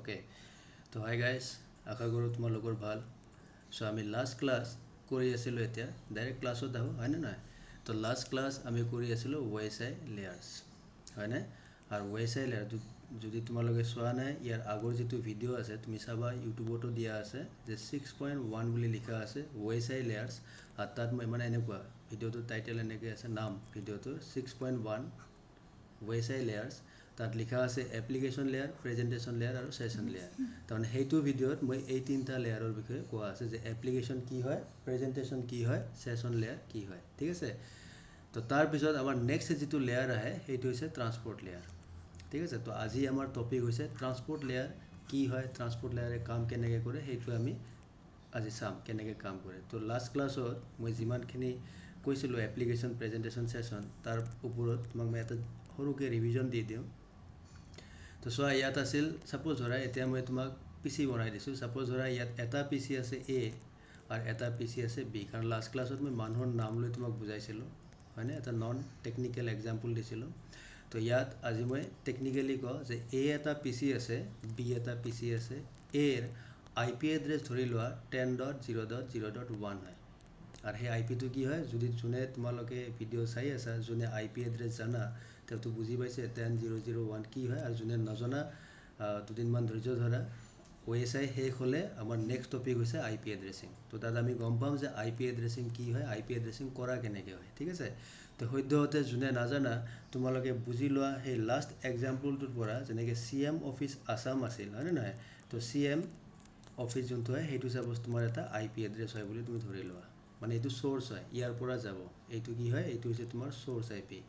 okay তো hi guys আশা কৰোঁ তোমালোকৰ ভাল চ' আমি লাষ্ট ক্লাছ কৰি আছিলোঁ এতিয়া ডাইৰেক্ট ক্লাছত আহোঁ হয়নে নহয় তো লাষ্ট ক্লাছ আমি কৰি আছিলোঁ ৱেচাই লেয়াৰ্ছ হয়নে আৰু ৱেচাই লেয়াৰ যদি তোমালোকে চোৱা নাই ইয়াৰ আগৰ যিটো ভিডিঅ' আছে তুমি চাবা ইউটিউবতো দিয়া আছে যে 6.1 বুলি লিখা আছে ৱেচাই লেয়াৰ্ছ আৰু তাত মই মানে এনেকুৱা ভিডিঅ'টোৰ টাইটেল এনেকৈ আছে নাম ভিডিঅ'টোৰ 6.1 ৱেচাই লেয়াৰ্ছ তাত লিখা আছে এপ্লিকেশ্যন লেয়াৰ প্ৰেজেণ্টেশ্যন লেয়াৰ আৰু সেশন লেয়াৰ তাৰমানে সেইটো ভিডিঅ'ত মই এই তিনিটা লেয়াৰৰ বিষয়ে কোৱা আছে যে এপ্লিকেশ্যন কি হয় প্ৰেজেণ্টেশ্যন কি হয় সেশন লেয়াৰ কি হয় ঠিক আছে তো তাৰপিছত আমাৰ নেক্সট যিটো লেয়াৰ আহে সেইটো হৈছে ট্ৰান্সপৰ্ট লেয়াৰ ঠিক আছে তো আজি আমাৰ টপিক হৈছে ট্ৰান্সপৰ্ট লেয়াৰ কি হয় ট্ৰান্সপৰ্ট লেয়াৰে কাম কেনেকৈ কৰে সেইটো আমি আজি চাম কেনেকৈ কাম কৰে তো লাষ্ট ক্লাছত মই যিমানখিনি কৈছিলোঁ এপ্লিকেশ্যন প্ৰেজেণ্টেশ্যন সেশন তাৰ ওপৰত তোমাক মই এটা সৰুকৈ ৰিভিজন দি দিওঁ তো চোৱা ইয়াত আছিল সাপোজ ধৰা এতিয়া মই তোমাক পিসি বনাই দিছোঁ সাপোজ ধৰা ইয়াত এটা পিসি আছে এ আৰু এটা পিসি আছে বি কাৰণ লাষ্ট ক্লাছত মই মানুহৰ নাম লৈ তোমাক বুজাইছিলোঁ হয়নে এটা নন টেকনিক্যাল এক্সাম্পল দিছিলোঁ তো ইয়াত আজি মই টেকনিক্যালি কওঁ যে এ এটা পিসি আছে বি এটা পিসি আছে এৰ আইপি এড্ৰেছ ধৰি লোৱা 10.0.0.1 হয় আৰু সেই আইপিটো কি হয় যদি যোনে তোমালোকে ভিডিঅ' চাই আছা যোনে আইপি এড্ৰেছ জানা তেওঁতো বুজি পাইছে 10.0.0.1 কি হয় আৰু যোনে নজনা দুদিনমান ধৈৰ্য ধৰা ৱেচাই শেষ হ'লে আমাৰ নেক্সট টপিক হৈছে আইপি এড্ৰেছিং তো তাত আমি গম পাম যে আইপি এড্ৰেছিং কি হয় আইপি এড্ৰেছিং কৰা কেনেকৈ হয় ঠিক আছে তো সদ্যহতে যোনে নাজানা তোমালোকে বুজি লোৱা সেই লাষ্ট এক্সাম্পলটোৰ পৰা যেনেকৈ CM অফিচ আছাম আছিল হয়নে নহয় তো CM অফিচ যোনটো হয় সেইটো চাপ'জ তোমাৰ এটা আইপি এড্ৰেছ হয় বুলি তুমি ধৰি লোৱা মানে এইটো সোৰ্স হয় ইয়াৰ পৰা যাব এইটো কি হয় এইটো হৈছে তোমাৰ সোৰ্স আইপি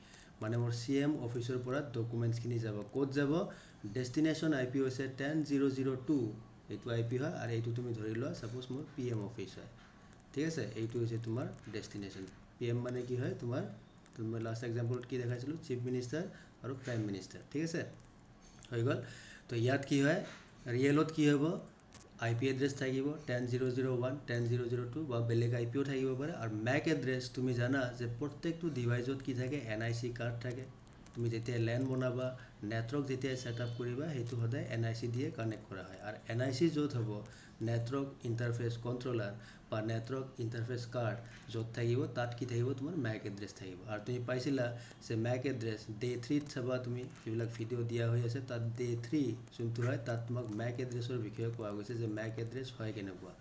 মানে মোৰ CM অফিচৰ পৰা ডকুমেন্টছখিনি যাব ক'ত যাব ডেষ্টিনেশ্যন আইপি হৈছে 10.0.0.2 এইটো আইপি হয় আৰু এইটো তুমি ধৰি লোৱা সাপোজ মোৰ PM অফিচ হয় ঠিক আছে এইটো হৈছে তোমাৰ ডেষ্টিনেশ্যন PM মানে কি হয় তোমাৰ তুমি লাষ্ট এক্সাম্পলত কি দেখাইছিলোঁ চিফ মিনিষ্টাৰ আৰু প্ৰাইম মিনিষ্টাৰ ঠিক আছে হৈ গ'ল তো ইয়াত কি হয় ৰিয়েলত কি হ'ব আইপি এড্ৰেছ থাকিব 10.0.0.1 10.0.0.2 বা বেলেগ আইপিও থাকিব পাৰে আৰু ম্যাক এড্ৰেছ তুমি জানা যে প্ৰত্যেকটো ডিভাইসত কি থাকে NIC কাৰ্ড থাকে তুমি যেতিয়া ল্যান বনাবা নেটৱৰ্ক যেতিয়া সেটআপ কৰিবা সেইটো সদায় NIC দিয়ে কানেক্ট কৰা হয় আৰু NIC য'ত হ'ব নেটৱৰ্ক ইন্টাৰফেস কন্ট্ৰোলাৰ বা নেটৱৰ্ক ইন্টাৰফেস কাৰ্ড য'ত থাকিব তাত কি থাকিব তোমাৰ ম্যাক এড্ৰেছ থাকিব আৰু তুমি পাইছিলা যে ম্যাক এড্ৰেছ ডে 3 ত চাবা তুমি যিবিলাক ভিডিঅ' দিয়া হৈ আছে তাত ডে 3 যোনটো হয় তাত তোমাক ম্যাক এড্ৰেছৰ বিষয়ে কোৱা গৈছে যে ম্যাক এড্ৰেছ হয় কেনেকুৱা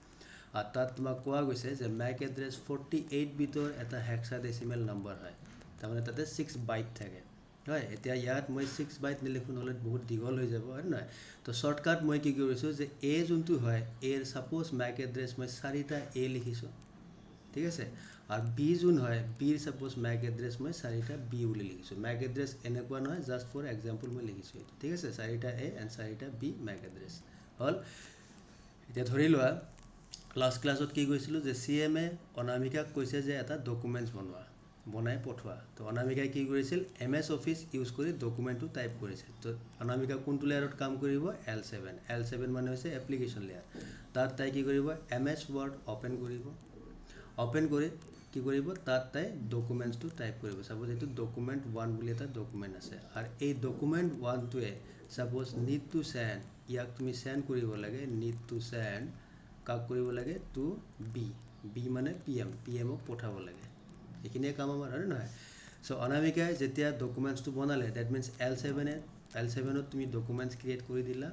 আৰু তাত তোমাক কোৱা গৈছে যে ম্যাক এড্ৰেছ 48 বিটৰ এটা হেক্সাডেসিমেল নম্বৰ হয় তাৰমানে তাতে 6 বাইট থাকে হয় এতিয়া ইয়াত মই 6 বাইট নিলিখো নহ'লে বহুত দীঘল হৈ যাব হয় নহয় তো শৰ্টকাট মই কি কৰিছোঁ যে এ যোনটো হয় এৰ সাপোজ ম্যাক এড্ৰেছ মই 4টা এ লিখিছোঁ ঠিক আছে আৰু বি যোন হয় বিৰ সাপোজ ম্যাক এড্ৰেছ মই 4টা বি বুলি লিখিছোঁ ম্যাক এড্ৰেছ এনেকুৱা নহয় জাষ্ট ফৰ এক্সাম্পল মই লিখিছোঁ ঠিক আছে 4টা এ এণ্ড 4টা বি ম্যাক এড্ৰেছ হ'ল এতিয়া ধৰি লোৱা লাষ্ট ক্লাছত কি কৈছিলোঁ যে CM এ অনামিকাক কৈছে যে এটা ডকুমেন্টছ বনাই পঠোৱা তো অনামিকাই কি কৰিছিল MS অফিচ ইউজ কৰি ডকুমেন্টটো টাইপ কৰিছে তো অনামিকা কোনটো লেয়াৰত কাম কৰিব L7 মানে হৈছে এপ্লিকেশ্যন লেয়াৰ তাত তাই কি কৰিব MS Word ওপেন কৰি কি কৰিব তাত তাই ডকুমেন্টটো টাইপ কৰিব সাপোজ এইটো ডকুমেন্ট 1 বুলি এটা ডকুমেন্ট আছে আৰু এই ডকুমেন্ট 1 টোৱে সাপোজ নিড টু সেন্ড ইয়াক তুমি সেন্ড কৰিব লাগে নিড টু সেন্ড কাক কৰিব লাগে টু বি মানে PM ক পঠাব লাগে এইখিনিয়ে কাম আমাৰ হয় নহয় সো অনামিকাই যেতিয়া ডকুমেন্টটো বনালে দ্যাট মিন্স L7 ত তুমি ডকুমেন্টছ ক্ৰিয়েট কৰি দিলা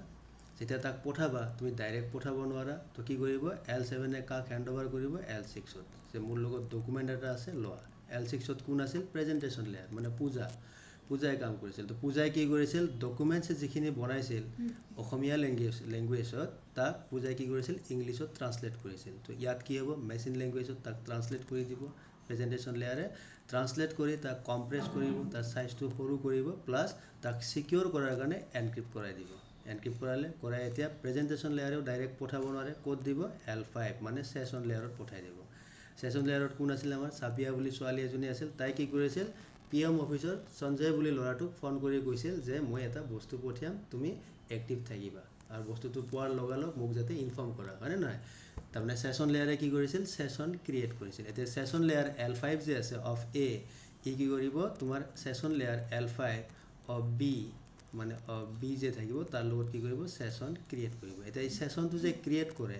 যেতিয়া তাক পঠাবা তুমি ডাইৰেক্ট পঠাব নোৱাৰা তো কি কৰিব L7 এ কাক হ্যান্ডওভাৰ কৰিব L6 ত যে মোৰ লগত ডকুমেন্ট এটা আছে লোৱা L6 ত কোন আছিল প্ৰেজেণ্টেশ্যন লেয়াৰ মানে পূজাই কাম কৰিছিল তো পূজাই কি কৰিছিল ডকুমেন্টছ যিখিনি বনাইছিল অসমীয়া ল্যাঙ্গুৱেজত তাক পূজাই কি কৰিছিল ইংলিছত ট্ৰান্সলেট কৰিছিল তো ইয়াত কি হ'ব মেচিন ল্যাঙ্গুৱেজত তাক ট্ৰান্সলেট কৰি দিব প্ৰেজেণ্টেশ্যন লেয়াৰে ট্ৰান্সলেট কৰি তাক কম্প্ৰেছ কৰিব তাৰ সাইজটো সৰু কৰিব প্লাছ তাক সিকিউৰ কৰাৰ কাৰণে এনক্ৰিপ্ট কৰাই দিব এনক্ৰিপ্ট কৰাই এতিয়া প্ৰেজেণ্টেশ্যন লেয়াৰেও ডাইৰেক্ট পঠাব নোৱাৰে ক'ত দিব L5 মানে সেশন লেয়াৰত পঠাই দিব সেশন লেয়াৰত কোন আছিল আমাৰ সাবিয়া বুলি ছোৱালী এজনী আছিল তাই কি কৰিছিল PM অফিচৰ সঞ্জয় বুলি ল'ৰাটোক ফোন কৰি কৈছিল যে মই এটা বস্তু পঠিয়াম তুমি এক্টিভ থাকিবা আৰু বস্তুটো পোৱাৰ লগালগ মোক যাতে ইনফৰ্ম কৰা হয়নে নহয় তাৰমানে সেশন লেয়াৰে কি কৰিছিল সেশন ক্ৰিয়েট কৰিছিল এতিয়া সেশন লেয়াৰ L5 যে আছে অফ A ই কি কৰিব তোমাৰ session layer L5 of B মানে বি যে থাকিব তাৰ লগত কি কৰিব সেশন ক্ৰিয়েট কৰিব এটা এই সেশনটো যে ক্ৰিয়েট কৰে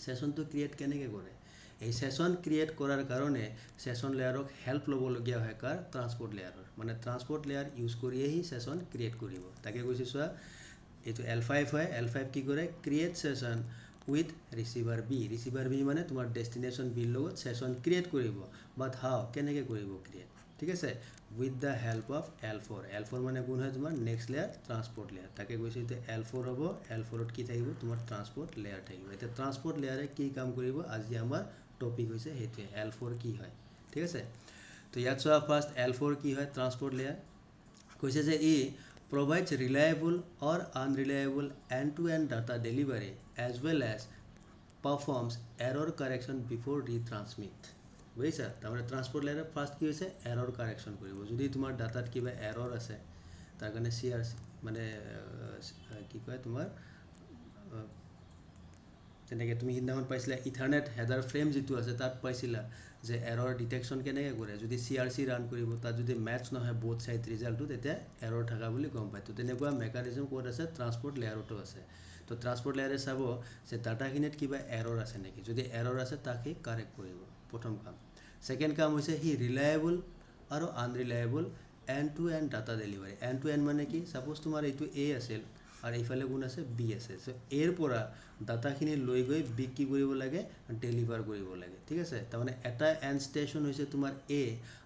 সেশনটো ক্ৰিয়েট কেনেকৈ কৰে এই সেশন ক্ৰিয়েট কৰাৰ কাৰণে সেশন লেয়াৰক হেল্প ল'বলগীয়া হয় কাৰ ট্ৰান্সপোৰ্ট লেয়াৰৰ মানে ট্ৰান্সপোৰ্ট লেয়াৰ ইউজ কৰিয়েই সেশন ক্ৰিয়েট কৰিব তাকে কৈছে চোৱা এইটো L5 হয় L5 কি কৰে ক্ৰিয়েট সেশন উইথ ৰিসিভাৰ বি মানে তোমাৰ ডেষ্টিনেশ্যন বি লগত সেশন ক্ৰিয়েট কৰিব বাট হাউ কেনেকৈ কৰিব ক্ৰিয়েট ঠিক আছে with the help of L4 মানে কোন হয় তোমাৰ নেক্সট লেয়াৰ ট্ৰান্সপোৰ্ট লেয়াৰ তাকে কৈছে যে L4 হ'ব L4 ত কি থাকিব তোমাৰ ট্ৰান্সপোৰ্ট লেয়াৰ থাকিব এটা ট্ৰান্সপোৰ্ট লেয়াৰে কি কাম কৰিব আজি আমাৰ টপিক হৈছে হেতে L4 কি হয় ঠিক আছে তো ইয়াত চোৱা ফাৰ্স্ট L4 কি হয় ট্ৰান্সপোৰ্ট লেয়াৰ কৈছে যে ই provides reliable or unreliable end-to-end data delivery as well as performs error correction before retransmit বুজিছা তাৰমানে ট্ৰান্সপোৰ্ট লেয়াৰে ফাৰ্স্ট কি হৈছে এৰৰ কাৰেকশ্যন কৰিব যদি তোমাৰ ডাটাত কিবা এৰৰ আছে তাৰ কাৰণে CRC মানে কি কয় তোমাৰ যেনেকৈ তুমি সিদিনাখন পাইছিলা ইথাৰনেট হেডাৰ ফ্ৰেম যিটো আছে তাত পাইছিলা যে এৰৰ ডিটেকশ্যন কেনেকৈ কৰে যদি CRC ৰান কৰিব তাত যদি মেটচ নহয় বোথ সাইড ৰিজাল্টটো তেতিয়া এৰৰ থকা বুলি গম পায় তো তেনেকুৱা মেকানিজম ক'ত আছে ট্ৰান্সপোৰ্ট লেয়াৰতো আছে তো ট্ৰান্সপোৰ্ট লেয়াৰে চাব যে ডাটাখিনিত কিবা এৰৰ আছে নেকি যদি এৰৰ আছে তাকে কাৰেক্ট কৰিব প্ৰথম কাম সেকেন্ড কাম হৈছে হি ৰিলায়েবল আৰু unreliable end to end data delivery end to end মানে কি সাপোজ তোমাৰ এইটো A আছিল আৰু এইফালে কোন আছে B আছে সো এৰ পৰা ডাটাখিনি লৈ গৈ বি কি কৰিব লাগে ডেলিভাৰ কৰিব লাগে ঠিক আছে তাৰমানে এটা এণ্ড ষ্টেচন হৈছে তোমাৰ A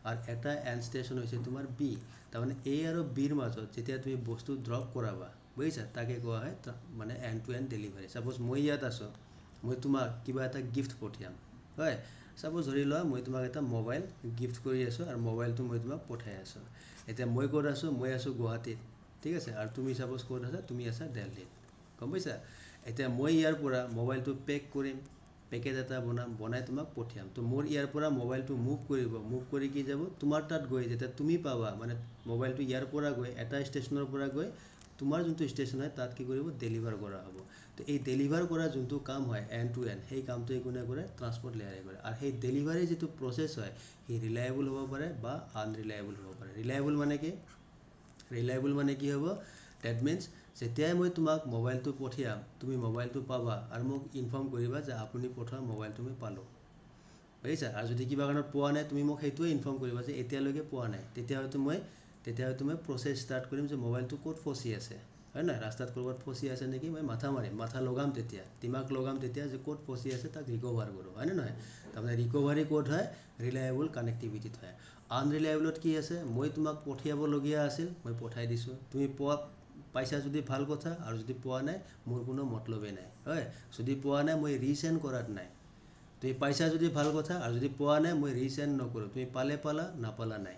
আৰু এটা এণ্ড ষ্টেচন হৈছে তোমাৰ B তাৰমানে A আৰু B ৰ মাজত যেতিয়া তুমি বস্তু ড্ৰপ কৰাবা বুজিছা তাকে কোৱা হয় মানে end to end delivery suppose মই ইয়াত আছো মই তোমাক কিবা এটা গিফ্ট পঠিয়াম হয় সাপোজ ধৰি লোৱা মই তোমাক এটা মোবাইল গিফ্ট কৰি আছো আৰু মোবাইলটো মই তোমাক পঠাই আছো এতিয়া মই ক'ত আছো মই আছো গুৱাহাটীত ঠিক আছে আৰু তুমি সাপোজ ক'ত আছা তুমি আছা দিল্লীত গম পাইছা এতিয়া মই ইয়াৰ পৰা মোবাইলটো পেক কৰিম পেকেট এটা বনাই তোমাক পঠিয়াম তো মোৰ ইয়াৰ পৰা মোবাইলটো মুভ কৰি কি যাব তোমাৰ তাত গৈ যেতিয়া তুমি পাবা মানে মোবাইলটো ইয়াৰ পৰা গৈ এটা ষ্টেচনৰ পৰা গৈ তোমাৰ যোনটো ষ্টেচন হয় তাত কি কৰিব ডেলিভাৰ কৰা হ'ব তো এই ডেলিভাৰ কৰা যোনটো কাম হয় এণ্ড টু এণ্ড সেই কামটো কোনে কৰে ট্ৰান্সপোৰ্ট লেয়াৰে কৰে আৰু সেই ডেলিভাৰী যিটো প্ৰসেছ হয় হি ৰিলায়েবল হ'ব পাৰে বা আনৰিলায়েবল হ'ব পাৰে ৰিলায়েবল মানে কি হ'ব ডেট মিন্স যেতিয়াই মই তোমাক মোবাইলটো পঠিয়াম তুমি মোবাইলটো পাবা আৰু মোক ইনফৰ্ম কৰিবা যে আপুনি পঠোৱা মোবাইলটো মই পালোঁ বুজিছা আৰু যদি কিবা কাৰণত পোৱা নাই তুমি মোক সেইটোৱে ইনফৰ্ম কৰিবা যে এতিয়ালৈকে পোৱা নাই তেতিয়া হয়তো মই প্ৰসেছ ষ্টাৰ্ট কৰিম যে মোবাইলটো ক'ত ফচি আছে হয় না ৰাস্তাত ক'ৰবাত ফচি আছে নেকি মই মাথা লগাম তেতিয়া দিমাগ লগাম তেতিয়া যে ক'ত ফচি আছে তাক ৰিকভাৰ কৰোঁ হয় নে নহয় তাৰমানে ৰিকভাৰী ক'ত হয় ৰিলায়েবল কানেক্টিভিটিত হয় আনৰিলায়েবলত কি আছে মই তোমাক পঠিয়াবলগীয়া আছিল মই পঠাই দিছোঁ তুমি পাইছা যদি ভাল কথা আৰু যদি পোৱা নাই মোৰ কোনো মতলবেই নাই হয় যদি পোৱা নাই মই ৰিচেণ্ড কৰাত নাই তুমি পাইছা যদি ভাল কথা আৰু যদি পোৱা নাই মই ৰিচেণ্ড নকৰোঁ তুমি পালা নাপালা নাই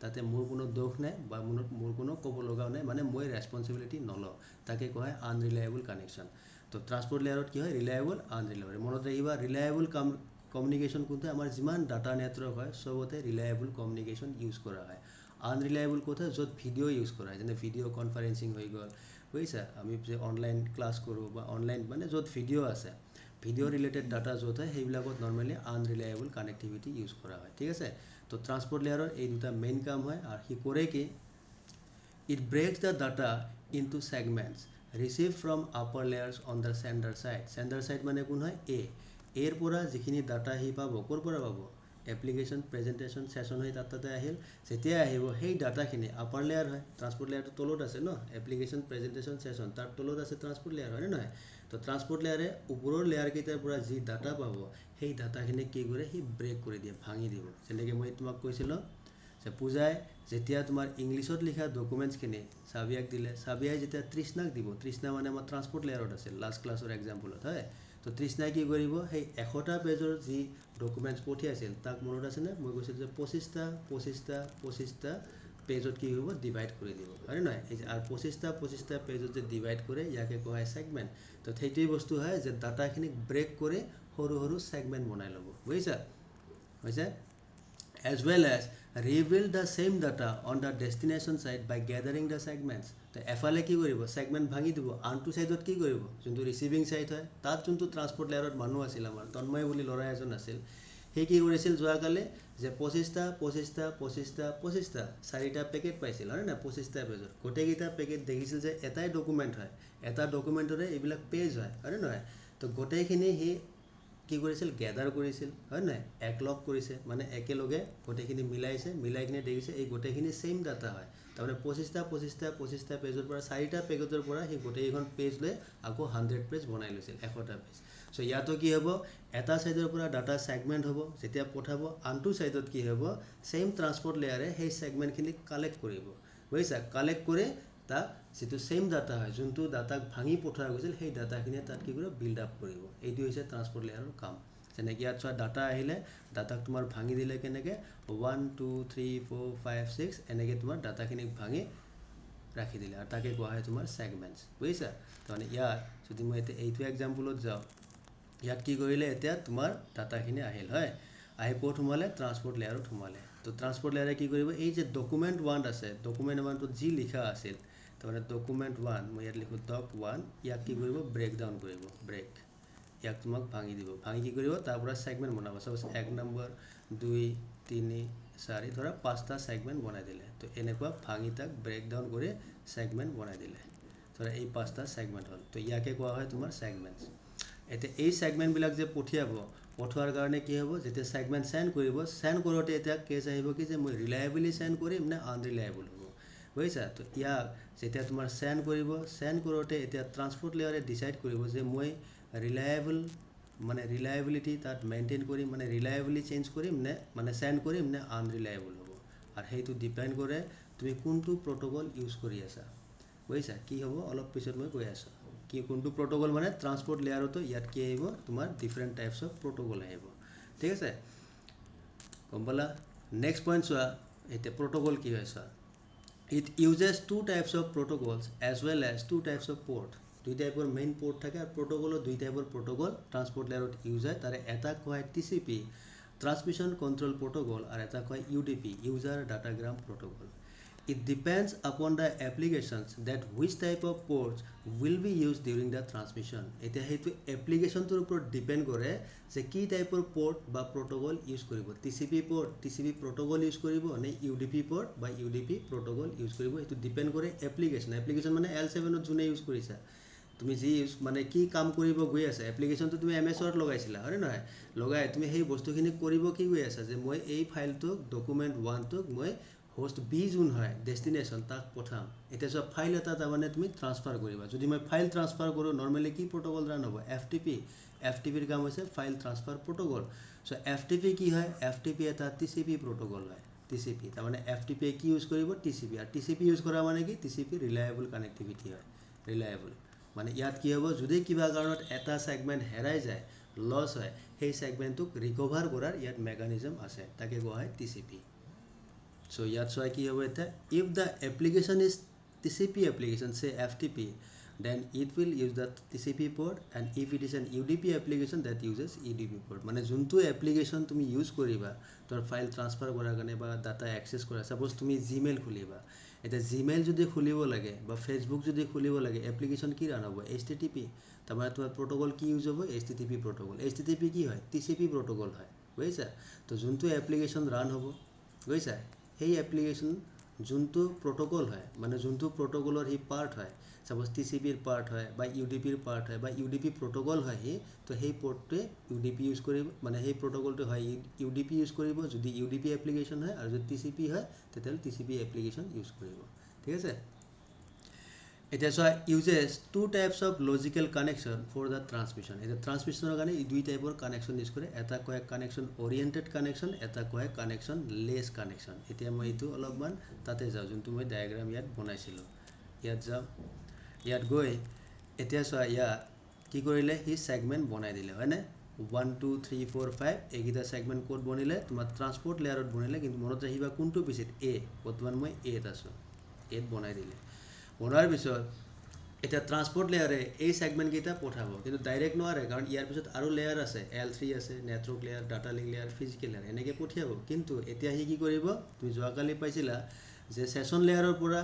তাতে মোৰ কোনো দোষ নাই বা মোৰ কোনো ক'ব লগা নাই মানে মই ৰেছপন্সিবিলিটি নলওঁ তাকে কোৱা হয় আনৰিলায়েবল কানেকশ্যন তো ট্ৰান্সপোৰ্ট লেয়াৰত কি হয় ৰিলায়েবল আনৰিলায়েবল মনত ৰাখিবা ৰিলায়েবল কমিউনিকেশ্যন কোনটো আমাৰ যিমান ডাটা নেটৱৰ্ক হয় চবতে ৰিলায়েবল কমিউনিকেশ্যন ইউজ কৰা হয় আনৰিলায়েবল কথা য'ত ভিডিঅ' ইউজ কৰা হয় যেনে ভিডিঅ' কনফাৰেন্সিং হৈ গ'ল বুজিছা আমি যে অনলাইন ক্লাছ কৰোঁ বা অনলাইন মানে য'ত ভিডিঅ' আছে ভিডিঅ' ৰিলেটেড ডাটা য'ত হয় সেইবিলাকত নৰ্মেলি আনৰিলায়েবল কানেক্টিভিটি ইউজ কৰা হয় ঠিক আছে তো ট্ৰান্সপোৰ্ট লেয়াৰৰ এই দুটা মেইন কাম হয় আৰু সি কৰে কি it breaks the data into segments receive from upper layers on the sender side মানে কোন হয় এৰ পৰা যিখিনি ডাটা সি পাব ক'ৰ পৰা পাব এপ্লিকেশ্যন প্ৰেজেণ্টেশ্যন ছেশ্যন হৈ তাতে আহিল যেতিয়া আহিব সেই ডাটাখিনি আপাৰ লেয়াৰ হয় ট্ৰান্সপোৰ্ট লেয়াৰটো তলত আছে ন এপ্লিকেশ্যন প্ৰেজেণ্টেশ্যন ছেশ্যন তাৰ তলত আছে ট্ৰান্সপোৰ্ট লেয়াৰ হয়নে নহয় তো ট্ৰান্সপোৰ্ট লেয়াৰে ওপৰৰ লেয়াৰকেইটাৰ পৰা যি ডাটা পাব সেই ডাটাখিনি কি কৰে সি ব্ৰেক কৰি দিয়ে ভাঙি দিব যেনেকৈ মই তোমাক কৈছিলোঁ যে পূজাই যেতিয়া তোমাৰ ইংলিছত লিখা ডকুমেণ্টছখিনি চাবিয়াক দিলে চাবিয়াই যেতিয়া তৃষ্ণাক দিব তৃষ্ণা মানে আমাৰ ট্ৰান্সপোৰ্ট লেয়াৰত আছিল লাষ্ট ক্লাছৰ এক্সাম্পলত হয় তো তৃষ্ণাই কি কৰিব সেই 100টা পেজৰ যি ডকুমেণ্টছ পঠিয়াইছিল তাক মনত আছেনে মই কৈছিলোঁ যে 25টা পেজত কি হ'ব ডিভাইড কৰি দিব হয়নে নহয় আৰু 25টা পেজত যে ডিভাইড কৰে ইয়াকে কোৱা হয় ছেগমেণ্ট তো সেইটোৱেই বস্তু হয় যে ডাটাখিনিক ব্ৰেক কৰি সৰু ছেগমেণ্ট বনাই ল'ব বুজিছা হৈছে as well as rebuild the same data on the destination side by gathering the segments তো এফালে কি কৰিব ছেগমেণ্ট ভাঙি দিব আনটো ছাইডত কি কৰিব যোনটো ৰিচিভিং ছাইড হয় তাত যোনটো ট্ৰান্সপোৰ্ট লেয়াৰত মানুহ আছিল আমাৰ তন্ময় বুলি ল'ৰা এজন আছিল সেই কি কৰিছিল যোৱাকালি যে 25টা 4টা পেকেট পাইছিল হয় না 25টা পেজত গোটেইকেইটা পেকেট দেখিছিল যে এটাই ডকুমেণ্ট হয় এটা ডকুমেণ্টৰে এইবিলাক পেজ হয় হয় নহয় তো গোটেইখিনি সি কি কৰিছিল গ্যাদাৰ কৰিছিল হয় নহয় একলগ কৰিছে মানে একেলগে গোটেইখিনি মিলাই কিনে দেখিছে এই গোটেইখিনি সেম ডাটা হয় তাৰমানে 25টা পেজৰ পৰা 4টা পেজৰ পৰা সি গোটেইখন পেজ লৈ আকৌ 100 পেজ বনাই লৈছিল 100টা পেজ সো ইয়াতো কি হ'ব এটা সাইডৰ পৰা ডাটা সেগমেন্ট হ'ব যেতিয়া পঠাব আনটো সাইডত কি হ'ব সেম ট্ৰান্সপোৰ্ট লেয়াৰে সেই সেগমেন্টখিনি কালেক্ট কৰিব বুজিছা কালেক্ট কৰে তা যেটো সেম ডাটা হয় যোনটো ডাটাক ভাঙি পঠোৱা গৈছিল সেই ডাটাখিনি তাত কি কৰিব বিল্ড আপ কৰিব এইটো হৈছে ট্ৰান্সপোৰ্ট লেয়াৰৰ কাম যেনেকৈ ইয়াত চোৱা ডাটা আহিলে ডাটাক তোমাৰ ভাঙি দিলে কেনেকৈ 1 2 3 4 5 6 এনেকৈ তোমাৰ ডাটাখিনিক ভাঙি ৰাখি দিলে আৰু তাকে কোৱা হয় তোমাৰ সেগমেন্টছ বুজিছা মানে ইয়াত যদি মই এইটো এক্সাম্পলত যাওঁ ইয়াত কি কৰিলে এতিয়া তোমাৰ ডাটাখিনি আহিল হয় আহি ক'ত সোমালে ট্ৰান্সপোৰ্ট লেয়াৰত সোমালে তো ট্ৰান্সপোৰ্ট লেয়াৰে কি কৰিব এই যে ডকুমেণ্ট 1 আছে ডকুমেণ্ট 1 টো যি লিখা আছিল তাৰমানে ডকুমেণ্ট 1 মই ইয়াত লিখো ডক 1 ইয়াক কি কৰিব ব্ৰেক ডাউন কৰিব ব্ৰেক ইয়াক তোমাক ভাঙি দিব ভাঙি কি কৰিব তাৰ পৰা সেগমেন্ট বনাব সপোজ 1 নম্বৰ 2 3 4 ধৰা 5টা সেগমেন্ট বনাই দিলে তো এনেকুৱা ভাঙি তাক ব্ৰেক ডাউন কৰি সেগমেন্ট বনাই দিলে ধৰা এই 5টা সেগমেন্ট হল তো ইয়াকে কোৱা হয় তোমাৰ সেগমেন্টছ এতে এই সেগমেন্ট বিলাক যে পঠিয়াব পঠোৱাৰ কাৰণে কি হ'ব যেতে সেগমেন্ট সেন্ড কৰিব সেন্ড কৰোতে এটা কেস আহিব কি যে মই ৰিলায়েবলি সেন্ড কৰিম না আনৰিলায়েবল হ'ব বুজিছা তো ইয়াক যেতিয়া তোমাৰ সেন্ড কৰিব সেন্ড কৰোতে এটা ট্ৰান্সপোৰ্ট লেয়াৰে ডিসাইড কৰিব যে মই ৰিলায়েবল মানে ৰিলায়েবিলিটি তাত মেইনটেইন কৰিম মানে ৰিলায়েবলি চেঞ্জ কৰিম নে মানে সেন্ড কৰিম নে আনৰিলায়েবল হ'ব আৰু হেইটো ডিপেন্ড কৰে তুমি কোনটো প্ৰটোকল ইউজ কৰি আছা বুজিছা কি হ'ব অলপ পিছত মই কৈ আছো কি কোনটো প্ৰটোকল মানে ট্ৰান্সপোৰ্ট লেয়াৰটো ইয়াত কি আহিব তোমাৰ ডিফাৰেন্ট টাইপস অফ প্ৰটোকল আহিব ঠিক আছে কম্বলা নেক্সট পইণ্ট চোৱা এটা প্ৰটোকল কি হয় চোৱা it uses two types of protocols as well as two types of port দুই টাইপৰ মেইন পোৰ্ট থাকে আৰ প্ৰটোকলও দুই টাইপৰ প্রটোকল ট্রান্সপোর্ট লেয়ারত ইউজ হয় তারে এটা কয় TCP ট্রান্সমিশন কন্ট্রোল প্রটোকল আর এটা কয় UDP user datagram protocol it depends upon the applications that which type of ports will be used during the transmission এটা হেতু application তোৰ ওপৰত ডিপেন্ড কৰে যে কি টাইপৰ পোৰ্ট বা প্ৰটোকল ইউজ কৰিব TCP port TCP protocol use কৰিব নে UDP পোৰ্ট বা UDP প্ৰটোকল ইউজ কৰিব এটো ডিপেন্ড কৰে application মানে L7 ত জুনে ইউজ কৰিছা তুমি যি মানে কি কাম কৰিব গৈ আছে এপ্লিকেশন তো তুমি MS Word লগাইছিলা হয় নহয় লগাই তুমি সেই বস্তুখিনি কৰিব কি গৈ আছে যে মই এই ফাইলটো ডকুমেন্ট 1 টো মই হোস্ট B জুন হয় ডেস্টিনেশন তাক পঠাম এটা সব ফাইল এটা তাৰমানে তুমি ট্ৰান্সফাৰ কৰিবা যদি মই ফাইল ট্ৰান্সফাৰ কৰো নৰমালি কি প্ৰটোকল ৰান হ'ব FTP ৰ কাম হৈছে file transfer protocol so FTP কি হয় FTP এটা TCP প্ৰটোকল হয় TCP তাৰমানে FTP কি ইউজ কৰিব TCP আৰু TCP ইউজ কৰা মানে কি TCP ৰিলায়েবল কানেক্টিভিটি হয় ৰিলায়েবল মানে ইয়াত কি হ'ব যদি কিবা কাৰণত এটা সেগমেন্ট হেৰাই যায় লস হয় সেই সেগমেন্টক ৰিকভাৰ কৰাৰ ইয়াত মেকানিজম আছে তাকে কোৱা হয় TCP so ইয়াত চোৱা কি হ'ব এটা if the application is TCP application say FTP then it will use the TCP port and if it is an UDP application that uses UDP port মানে যোনটো application তুমি ইউজ কৰিবা তোৰ ফাইল ট্ৰান্সফাৰ কৰাৰ কাৰণে বা ডাটা অ্যাক্সেস কৰা suppose তুমি Gmail খুলিবা এটা Gmail যদি খুলিব লাগে বা Facebook যদি খুলিব লাগে এপ্লিকেশন কি ৰান হ'ব HTTP তাৰমানে তোমাৰ প্ৰটোকল কি ইউজ হ'ব HTTP প্ৰটোকল HTTP কি হয় TCP প্ৰটোকল হয় বুজিছা তো যোনটো এপ্লিকেশন ৰান হ'ব বুজিছা সেই এপ্লিকেশন যোনটো প্ৰটোকল হয় মানে যোনটো প্ৰটোকলৰ হি পাৰ্ট হয় সাপোজ TCP ৰ পাৰ্ট হয় বা UDP ৰ পাৰ্ট হয় বা UDP প্ৰটোকল হয় হি তো সেই পোৰ্টটো UDP ইউজ কৰিব মানে সেই প্ৰটোকলটো হয় UDP ইউজ কৰিব যদি UDP এপ্লিকেশন হয় আৰু যদি TCP হয় তেতিয়াল TCP এপ্লিকেশন ইউজ কৰিব ঠিক আছে এটা so uses two types of logical connection for the transmission এটা ট্ৰান্সমিশনৰ কাৰণে এই দুই টাইপৰ কানেকশন ইউজ কৰে এটা কয় কানেকশন ওৰিয়েন্টেড কানেকশন এটা কয় কানেকশন লেস কানেকশন এতিয়া মই এটো অলপমান তাতে যাও যোনটো মই ডায়াগ্ৰাম ইয়াত বনাইছিলো ইয়াত যাও ইয়াত গৈ এতিয়া সো ইয়াত কি কৰিলে হি সেগমেন্ট বনাই দিলে হয় না 1 2 3 4 5 এগিটা সেগমেন্ট কোড বনিলে তোমাৰ ট্ৰান্সপোৰ্ট লেয়াৰত বনিলে কিন্তু মনত ৰাখিবা কোনটো পিছত A বৰ্তমান মই A ত আছো A বনাই দিলে বনাৰ পিছত এটা ট্ৰান্সপোৰ্ট লেয়াৰে এই সেগমেন্ট কেইটা পঠাব কিন্তু ডাইৰেক্ট নোৱাৰে কাৰণ ইয়াৰ পিছত আৰু লেয়াৰ আছে L3 আছে network layer data link layer physical layer এনেকৈ পঠিয়াব কিন্তু এতিয়া হি কি কৰিব তুমি যোৱাকালি পাইছিলা যে সেশন লেয়াৰৰ পৰা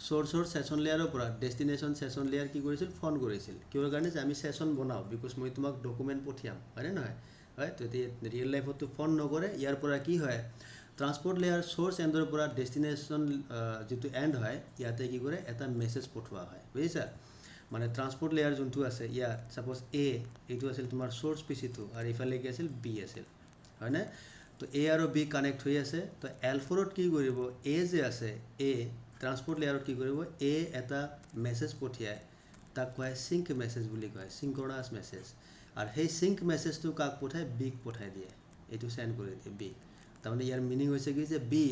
সোৰ্সৰ সেশন লেয়াৰৰ পৰা ডেস্টিনেশন সেশন লেয়াৰ কি কৰিছিল ফোন কৰিছিল কিহৰ কাৰণে যে আমি সেশন বনাও বিকজ মই তোমাক ডকুমেন্ট পঠিয়াম হয় না নহয় হয় তো ৰিয়েল লাইফতো ফোন নকৰে ইয়াৰ পৰা কি হয় ট্ৰান্সপোৰ্ট লেয়াৰ সোৰ্স এন্ডৰ পৰা ডেষ্টিনেশ্যন যেটো এন্ড হয় ইয়াতে কি কৰে এটা মেসেজ পঠোৱা হয় বুজিছা মানে ট্ৰান্সপোৰ্ট লেয়াৰ যোনটো আছে ইয়া সাপোজ এ এইটো আছিল তোমাৰ সোৰ্স পিসিটো আৰু ইফালে কি আছিল বি আছিল হয় না তো এ আৰু বি কানেক্ট হৈ আছে তো L4 ত কি কৰিব এ যে আছে এ ট্ৰান্সপোৰ্ট লেয়াৰত কি কৰিব এ এটা মেসেজ পঠিয়ায় তাক কয় সিঙ্ক মেসেজ বুলি কয় সিঙ্ক্রোনাস মেসেজ আর সেই সিঙ্ক মেসেজটো কাক পঠায় বিক পঠায় দিয়ে এইটো সেন্ড কৰি দিয়ে বি তাৰমানে ইয়াৰ মিনিং হৈছে কি যে বি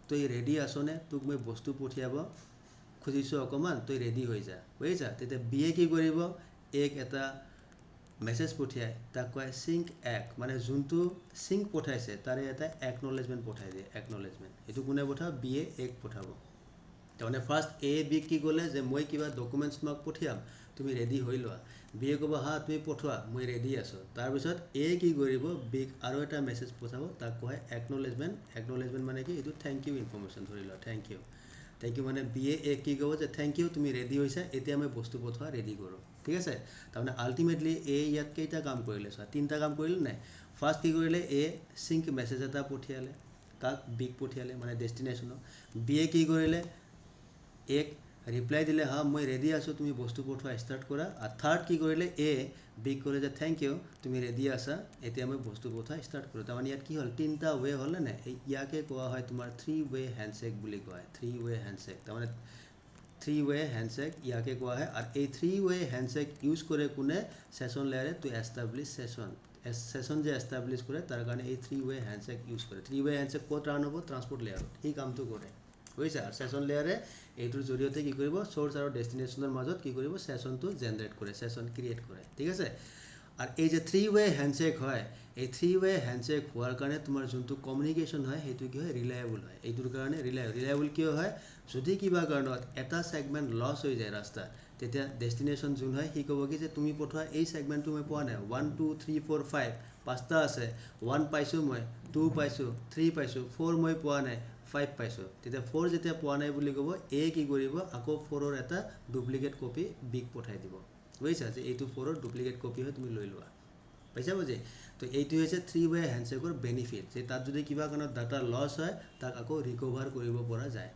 তই ৰেডি আছনে তোক মই বস্তু পঠিয়াব খুজিছো অকমান তই ৰেডি হৈ যা বুজিছা তেতিয়া বিয়ে কি কৰিব এক এটা মেসেজ পঠিয়ায় তাক কয় সিঙ্ক এক মানে যোনটো সিঙ্ক পঠাইছে তাৰে এটা একনলেজমেন্ট পঠাই দিয়ে একনলেজমেন্ট এটো কোনে পঠাব বিয়ে এক পঠাব তাৰমানে ফাৰ্স্ট এ বি কি গলে যে মই কিবা ডকুমেন্টস মাক পঠিয়াম তুমি ৰেডি হৈ লোৱা বিয়ে কব হা তুমি পঠোৱা মই ৰেডি আছো তাৰ পিছত এ কি কৰিব বিক আৰু এটা মেসেজ পঠাব তাক কয় একনলেজমেন্ট মানে কি এটো থ্যাংক ইউ ইনফৰমেশন ধৰি লোৱা থ্যাংক ইউ মানে বিয়ে এ কি কব যে থ্যাংক ইউ তুমি ৰেডি হৈছা এতিয়া মই বস্তু পঠোৱা ৰেডি কৰো ঠিক আছে তাৰমানে আলটিমেটলি এ ইয়াত কেইটা কাম কৰিলে সা তিনটা কাম কৰিলে নাই ফাৰ্স্ট কি কৰিলে এ সিঙ্ক মেসেজ এটা পঠিয়ালে কাক বিক পঠিয়ালে মানে ডেষ্টিনেশ্যন বিয়ে কি কৰিলে এক ৰিপ্লাই দিলে হা মই ৰেডি আছো তুমি বস্তু পঠোৱা স্টাৰ্ট কৰা আৰ থাৰ্ড কি কৰিলে এ বিক কৰে যে থ্যাংক ইউ তুমি ৰেডি আছা এতিয়া মই বস্তু পঠোৱা স্টাৰ্ট কৰো তাৰমানে ইয়াত কি হল তিনটা ওয়ে হল না ইয়াকে কোৱা হয় তোমাৰ 3 ওয়ে হ্যান্ডশেক বুলি কয় 3 ওয়ে হ্যান্ডশেক তাৰমানে 3 ওয়ে হ্যান্ডশেক ইয়াকে কোৱা হয় আর এই 3 ওয়ে হ্যান্ডশেক ইউজ করে কোনে সেশন লেয়ারে টু এস্টাবলিশ সেশন যে এস্টাবলিশ করে তার কারণে এই 3 ওয়ে হ্যান্ডশেক ইউজ করে 3 ওয়ে হ্যান্ডশেক কোত রান হ'ব ট্রান্সপোর্ট লেয়াৰত এই কামটো কৰে বুজিছা আৰ সেশন লেয়াৰে এইটোৰ জৰিয়তে কি কৰিব সোৰ্স আৰু ডেষ্টিনেশ্যনৰ মাজত কি কৰিব সেশনটো জেনাৰেট কৰে সেশন ক্ৰিয়েট কৰে ঠিক আছে আর এই যে 3 ওয়ে হ্যান্ডশেক হয় এই 3 ওয়ে হ্যান্ডশেক হোৱাৰ কাৰণে তোমাৰ যোনটো কমিউনিকেশন হয় হেতু কি হয় ৰিলায়েবল হয় এইটোৰ কাৰণে ৰিলায়েবল কিয় হয় যদি কিবা কাৰণত এটা সেগমেন্ট লস হৈ যায় ৰাস্তা তেতিয়া ডেষ্টিনেশ্যন যোন হয় হি ক'ব কি যে তুমি পঠোৱা এই সেগমেন্টটো মই পোৱা নাই 1 2 3 4 5 পাঁচটা আছে 1 পাইছো মই 2 পাইছো 3 পাইছো 4 মই পোৱা নাই 5 পাইছো তেতিয়া 4 যেতিয়া পোৱা নাই বুলি ক'ব এ কি কৰিব আকৌ 4 ৰ এটা ডুপ্লিকেট কপি বিক পঠাই দিব বুজিছা যে এইটো 4 ৰ ডুপ্লিকেট কপি হয় তুমি লৈ লোৱা পাইছা বুজি তো এইটো হৈছে 3 ওয়ে হ্যান্ডশেকৰ বেনিফিট যে তাত যদি কিবা কাৰণত ডাটা লস হয় তাক আকৌ ৰিকভাৰ কৰিব পৰা যায়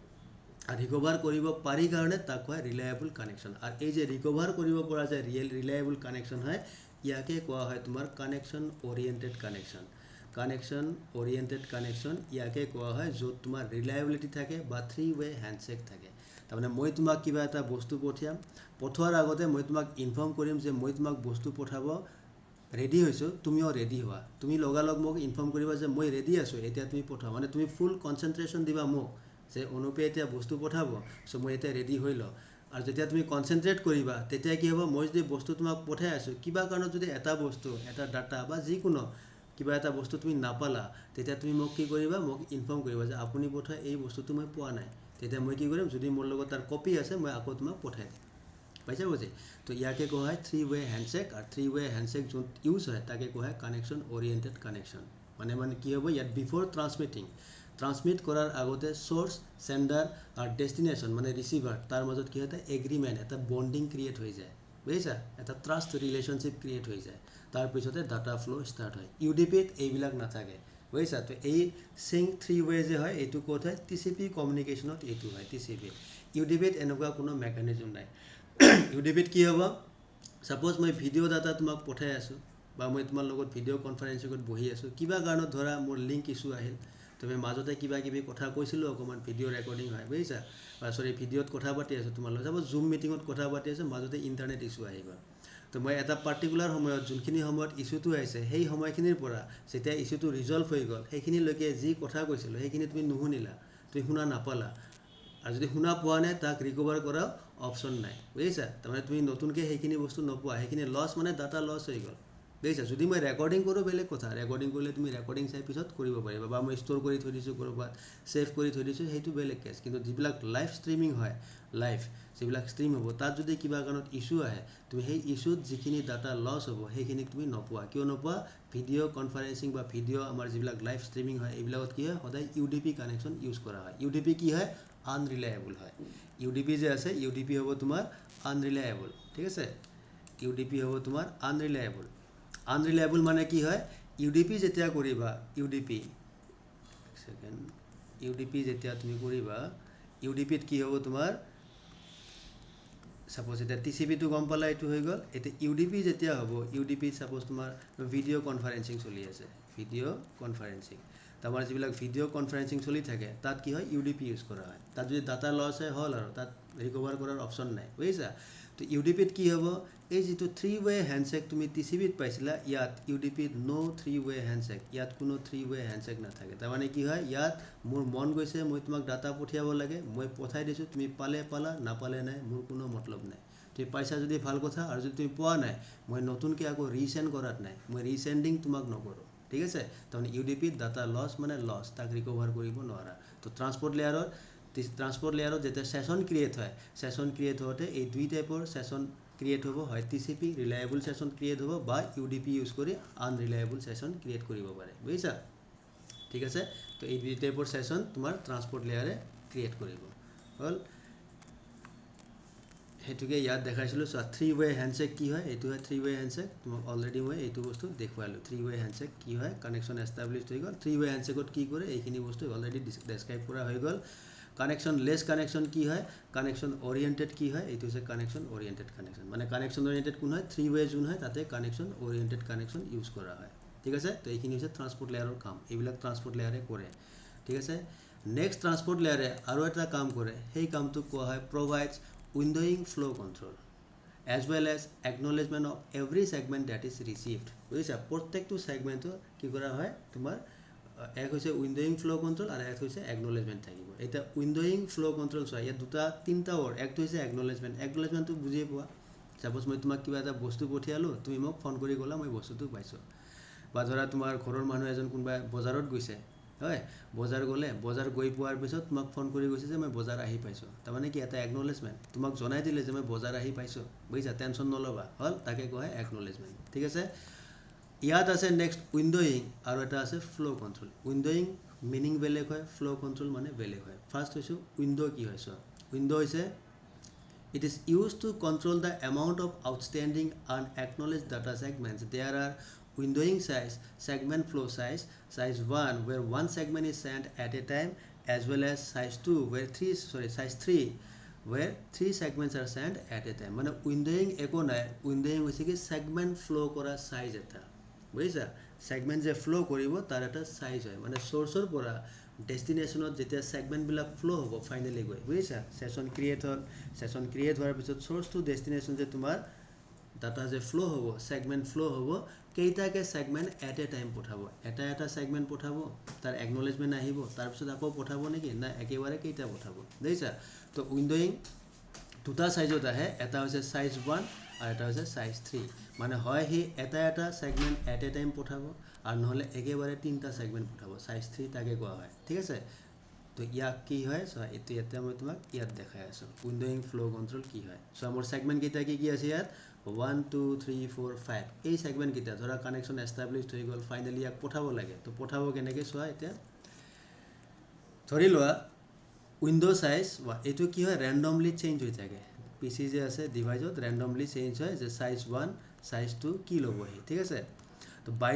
আৰ ৰিকভাৰ কৰিব পাৰি কাৰণে তাক কয় ৰিলায়েবল কানেকশন আৰ এই যে ৰিকভাৰ কৰিব পৰা যায় ৰিলায়েবল কানেকশন হয় ইয়াকে কোৱা হয় তোমাৰ কানেকশন ওৰিয়েন্টেড কানেকশন ইয়াকে কোৱা হয় য'ত তোমাৰ ৰিলায়েবিলিটি থাকে বা 3 ওয়ে হ্যান্ডশেক থাকে তাৰমানে মই তোমাক কিবা এটা বস্তু পঠিয়াম পঠোৱাৰ আগতে মই তোমাক ইনফৰ্ম কৰিম যে মই তোমাক বস্তু পঠাব ৰেডি হৈছো তুমিও ৰেডি হোৱা তুমি লগালগ মোক ইনফৰ্ম কৰিবা যে মই ৰেডি আছো এতিয়া তুমি পঠোৱা মানে তুমি ফুল কনসেন্ট্ৰেশন দিবা মোক যে অনুপে এতিয়া বস্তু পঠাব সো মই এতিয়া ৰেডি হইলো আৰ যেতিয়া তুমি কনসেন্ট্ৰেট কৰিবা তেতিয়া কি হ'ব মই যদি বস্তু তোমাক পঠাই আছো কিবা কাৰণত যদি এটা বস্তু এটা ডাটা বা যিকোনো কিবা এটা বস্তু তুমি নাপালা তেতিয়া তুমি মোক কি কৰিবা মোক ইনফৰ্ম কৰিবা যে আপুনি পঠোৱা এই বস্তুটো মই পোৱা নাই তেতিয়া মই কি কৰিম যদি মোৰ লগত তাৰ কপি আছে মই আকৌ তোমাক পঠাই দিম পাইছা বুজি তো ইয়াকে কোৱা হয় 3 way handshake R 3 way handshake যোন ইউজ হয় তাকে কোৱা হয় কানেকশন ওরিয়েন্টেড কানেকশন মানে কি হ'ব ইয়াত বিফোর ট্রান্সমিট করার আগতে সোর্স সেন্ডার আর ডেস্টিনেশন মানে রিসিভার তার মাজত কি হয় এগ্রিমেন্ট এটা বন্ডিং ক্রিয়েট হৈ যায় বুজিছা এটা ট্রাস্ট রিলেশনশিপ ক্রিয়েট হৈ যায় তার পিছতে ডাটা ফ্লো স্টার্ট হয় ইউডিপিত এইবিলাক নাথাকে বুজিছা তো এই সিঙ্ক 3 ওয়ে যে হয় এইটো কোড হয় টিসিপি কমিউনিকেশনত এইটো হয় টিসিপি ইউডিপিত এনেকুৱা কোনো মেকানিজম নাই ইউডিপিত কি হ'ব সাপোজ মই ভিডিও ডাটা তোমাক পঠাই আছো বা মই তোমাৰ লগত ভিডিও কনফাৰেন্সিঙত বহি আছো কিবা কাৰণত ধৰা মোৰ লিংক ইস্যু আহিল তুমি মাজতে কিবা কিবি কথা কৈছিলো অকমান ভিডিও রেকর্ডিং হয় বুজিছা বা সরি ভিডিওত কথা পাতি আছো তোমার লগত সাপোজ জুম মিটিংত কথা পাতি আছো মাজতে ইন্টারনেট ইস্যু আহিব তো মই এটা পার্টিকুলার সময়ত যোনখিনি সময়ত ইস্যুটো আইছে সেই সময়খিনিৰ পৰা যেতিয়া ইস্যুটো ৰিজলভ হৈ গল সেইখিনি লৈকে যি কথা কৈছিলো সেইখিনি তুমি নুশুনিলা তুমি শুনা নাপালা আর যদি শুনা পোৱা নাই তাক ৰিকভাৰ কৰা অপশন নাই বুজিছা তাৰমানে তুমি নতুনকে সেইখিনি বস্তু নপোৱা সেইখিনি লস মানে ডাটা লস হৈ গল বুজিছা যদি মই রেকর্ডিং কৰো বেলেগ কথা ৰেকৰ্ডিং কৰিলে তুমি ৰেকৰ্ডিং চাই পিছত কৰিব পাৰিবা বা মই ষ্টৰ কৰি থৈ দিছো কৰবাত সেভ কৰি থৈ দিছো সেইটো বেলেগ কেছ কিন্তু যিবিলাক লাইভ ষ্ট্ৰীমিং হয় যিবিলাক ষ্ট্ৰীম হ'ব তাত যদি কিবা কাৰণত ইস্যু আহে তুমি সেই ইস্যুত যিখিনি ডাটা লস হ'ব সেইখিনি তুমি নপোৱা কিয় নপোৱা ভিডিও কনফাৰেন্সিং বা ভিডিও আমাৰ যিবিলাক লাইভ ষ্ট্ৰীমিং হয় এইবিলাকত কি হয় সদায় ইউডিপি কানেকশন ইউজ কৰা হয় ইউডিপি কি হয় আনৰিলায়েবল হয় ইউডিপি যে আছে ইউডিপি হ'ব তোমাৰ আনৰিলায়েবল ঠিক আছে ইউডিপি হ'ব তোমাৰ আনৰিলায়েবল মানে কি হয় ইউডিপি যেতিয়া কৰিবা ইউডিপি সেকেন্ড ইউডিপি যেতিয়া তুমি কৰিবা ইউডিপিত কি হ'ব তোমাৰ সাপোজ এটা টিসিপি তো গম পালা এটো হৈ গল এতে ইউডিপি যেতিয়া হ'ব ইউডিপি সাপোজ তোমাৰ ভিডিও কনফাৰেন্সিং চলি আছে ভিডিও কনফাৰেন্সিং তোমাৰ যিবিলাক ভিডিও কনফাৰেন্সিং চলি থাকে তাত কি হয় ইউডিপি ইউজ কৰা হয় তাত যদি ডাটা লস হয় হল আৰু তাত ৰিকভাৰ কৰাৰ অপচন নাই বুজিছা তো ইউডিপিত কি হ'ব এই যেটো 3 ওয়ে হ্যান্ডশেক তুমি টিসিপিত পাইছিলা ইয়াত ইউডিপিত নো 3 ওয়ে হ্যান্ডশেক ইয়াত কোনো 3 ওয়ে হ্যান্ডশেক নাথাকে তাৰ মানে কি হয় ইয়াত মোৰ মন গৈছে মই তোমাক ডাটা পঠিয়াব লাগে মই পঠাই দিছো তুমি পালে পালা নাপালে নাই মোৰ কোনো মতলব নাই তুমি পাইছা যদি ভাল কথা আৰু যদি তুমি পোৱা নাই মই নতুনকৈ আকৌ ৰিসেন্ড কৰাত নাই মই ৰিসেন্ডিং তোমাক নকৰো ঠিক আছে তাৰমানে ইউডিপিত ডাটা লস মানে লস তাক ৰিকভাৰ কৰিব নোৱাৰা তো ট্ৰান্সপোৰ্ট লেয়াৰত যেতিয়া সেশন ক্ৰিয়েট হওঁতে এই দুই টাইপৰ সেশন ক্ৰিয়েট হ'ব হয় টিসিপি ৰিলায়েবল সেশন ক্ৰিয়েট হ'ব বা ইউডিপি ইউজ কৰি আনৰিলায়েবল সেশন ক্ৰিয়েট কৰিব পাৰে বুজিছা ঠিক আছে তো এই দুই টাইপৰ সেশন তোমাৰ ট্ৰান্সপোৰ্ট লেয়াৰে ক্ৰিয়েট কৰিব হল হেতুকে ইয়াত দেখাইছিলো সো 3 ওয়ে হ্যান্ডশেক কি হয় এটো হয় 3 ওয়ে হ্যান্ডশেক তোমাক অলৰেডি মই এইটো বস্তু দেখুৱালো 3 ওয়ে হ্যান্ডশেক কি হয় কানেকশন এস্টাবলিশড হৈ গল 3 ওয়ে হ্যান্ডশেকত কি কৰে এইখিনি বস্তু অলৰেডি ডেসক্ৰাইব কৰা হৈ গল কানেকশন লেস কানেকশন কি হয় কানেকশন ওৰিয়েন্টেড কি হয় এটো হৈছে কানেকশন ওৰিয়েন্টেড কানেকশন মানে কানেকশন ওৰিয়েন্টেড কোন হয় 3 ওয়ে জোন হয় তাতে কানেকশন ওৰিয়েন্টেড কানেকশন ইউজ কৰা হয় ঠিক আছে তো এইখিনি হৈছে ট্ৰান্সপোৰ্ট লেয়াৰৰ কাম এইবিলাক ট্ৰান্সপোৰ্ট লেয়াৰে কৰে ঠিক আছে নেক্সট ট্ৰান্সপোৰ্ট লেয়াৰে আৰু এটা কাম কৰে সেই কামটো কোৱা হয় provides windowing flow control as well as acknowledgement of every segment that is received বুজিছা প্ৰত্যেকটো সেগমেন্টৰ কি কৰা হয় তোমাৰ এক হৈছে উইন্ডোইং ফ্লো কন্ট্রোল আর এক হৈছে acknowledgement থাকিব এটা উইন্ডোইং ফ্লো কন্ট্রোল হয় ইয়া দুটা তিনটা ওর একটা হৈছে acknowledgement তো বুঝিয়ে পোৱা সাপোজ মই তোমাক কিবা এটা বস্তু পঠিয়ালো তুমি মোক ফোন কৰি গলা মই বস্তুটো পাইছো বা ধৰা তোমাৰ ঘৰৰ মানুহ এজন কোনবা বজাৰত গৈছে হয় বজাৰ গলে বজাৰ গৈ পোৱাৰ পিছত তোমাক ফোন কৰি গৈছে যে মই বজাৰ আহি পাইছো তাৰ মানে কি এটা acknowledgement তোমাক জনাই দিলে যে মই বজাৰ আহি পাইছো বুজিছা টেনচন নলবা হল তাকে কয় acknowledgement ঠিক আছে ইয়াত আছে নেক্সট উইন্ডোইং আৰু এটা আছে ফ্লো কন্ট্রোল উইন্ডোইং মিনিং বেলেগ হয় ফ্লো কন্ট্রোল মানে বেলেগ হয় ফার্স্ট হৈছে উইন্ডো কি হয় সো উইন্ডো হৈছে it is used to control the amount of outstanding unacknowledged data segments there are windowing size segment flow size 1 where one segment is sent at a time as well as size 3 where three segments are sent at a time মানে windowing একো নাই windowing হৈছে কি segment flow কৰা size এটা বুজিছা segment যে flow কৰিব তাৰ এটা size হয় মানে সোৰ্সৰ পৰা ডেস্টিনেশনত যেতিয়া সেগমেন্ট বিলাক ফ্লো হ'ব ফাইনালি গৈ বুজিছা সেশন ক্ৰিয়েট হোৱাৰ পিছত সোৰ্স টু ডেস্টিনেশন যে তোমাৰ ডাটা যে ফ্লো হ'ব সেগমেন্ট ফ্লো হ'ব কেইটাকে সেগমেন্ট এট এ টাইম পঠাব এটা সেগমেন্ট পঠাব তাৰ acknowledgement আহিব তাৰ পিছত আকৌ পঠাব নেকি না একেবাৰে কেইটা পঠাব বুজিছা তো উইন্ডোইং দুটা সাইজত আহে এটা হৈছে সাইজ 1 আৰু এটা হৈছে সাইজ 3 মানে হয় হি এটা সেগমেন্ট এট এ টাইম পঠাব আর নহলে একেবারে তিনটা সেগমেন্ট পঠাব সাইজ 3 তাকে কোৱা হয় ঠিক আছে তো ইয়াক কি হয় সো এতিয়া মই তোমাক ইয়াত দেখাই আছো উইন্ডোইং ফ্লো কন্ট্রোল কি হয় সো আমাৰ সেগমেন্ট কেইটা কি আছে ইয়াত 1 2 3 4 5 এই সেগমেন্ট কেইটা ধৰা কানেকশন এস্টাবলিশড হৈ গল ফাইনালি ইয়াক পঠাব লাগে তো পঠাব কেনেকৈ সো এতিয়া ধৰি লোৱা উইন্ডো সাইজ এটো কি হয় র্যান্ডমলি চেঞ্জ হৈ থাকে পিসি যে আছে ডিভাইসত র্যান্ডমলি চেঞ্জ হয় যে সাইজ 1 সাইজ 2 কি লবহি ঠিক আছে তো বাই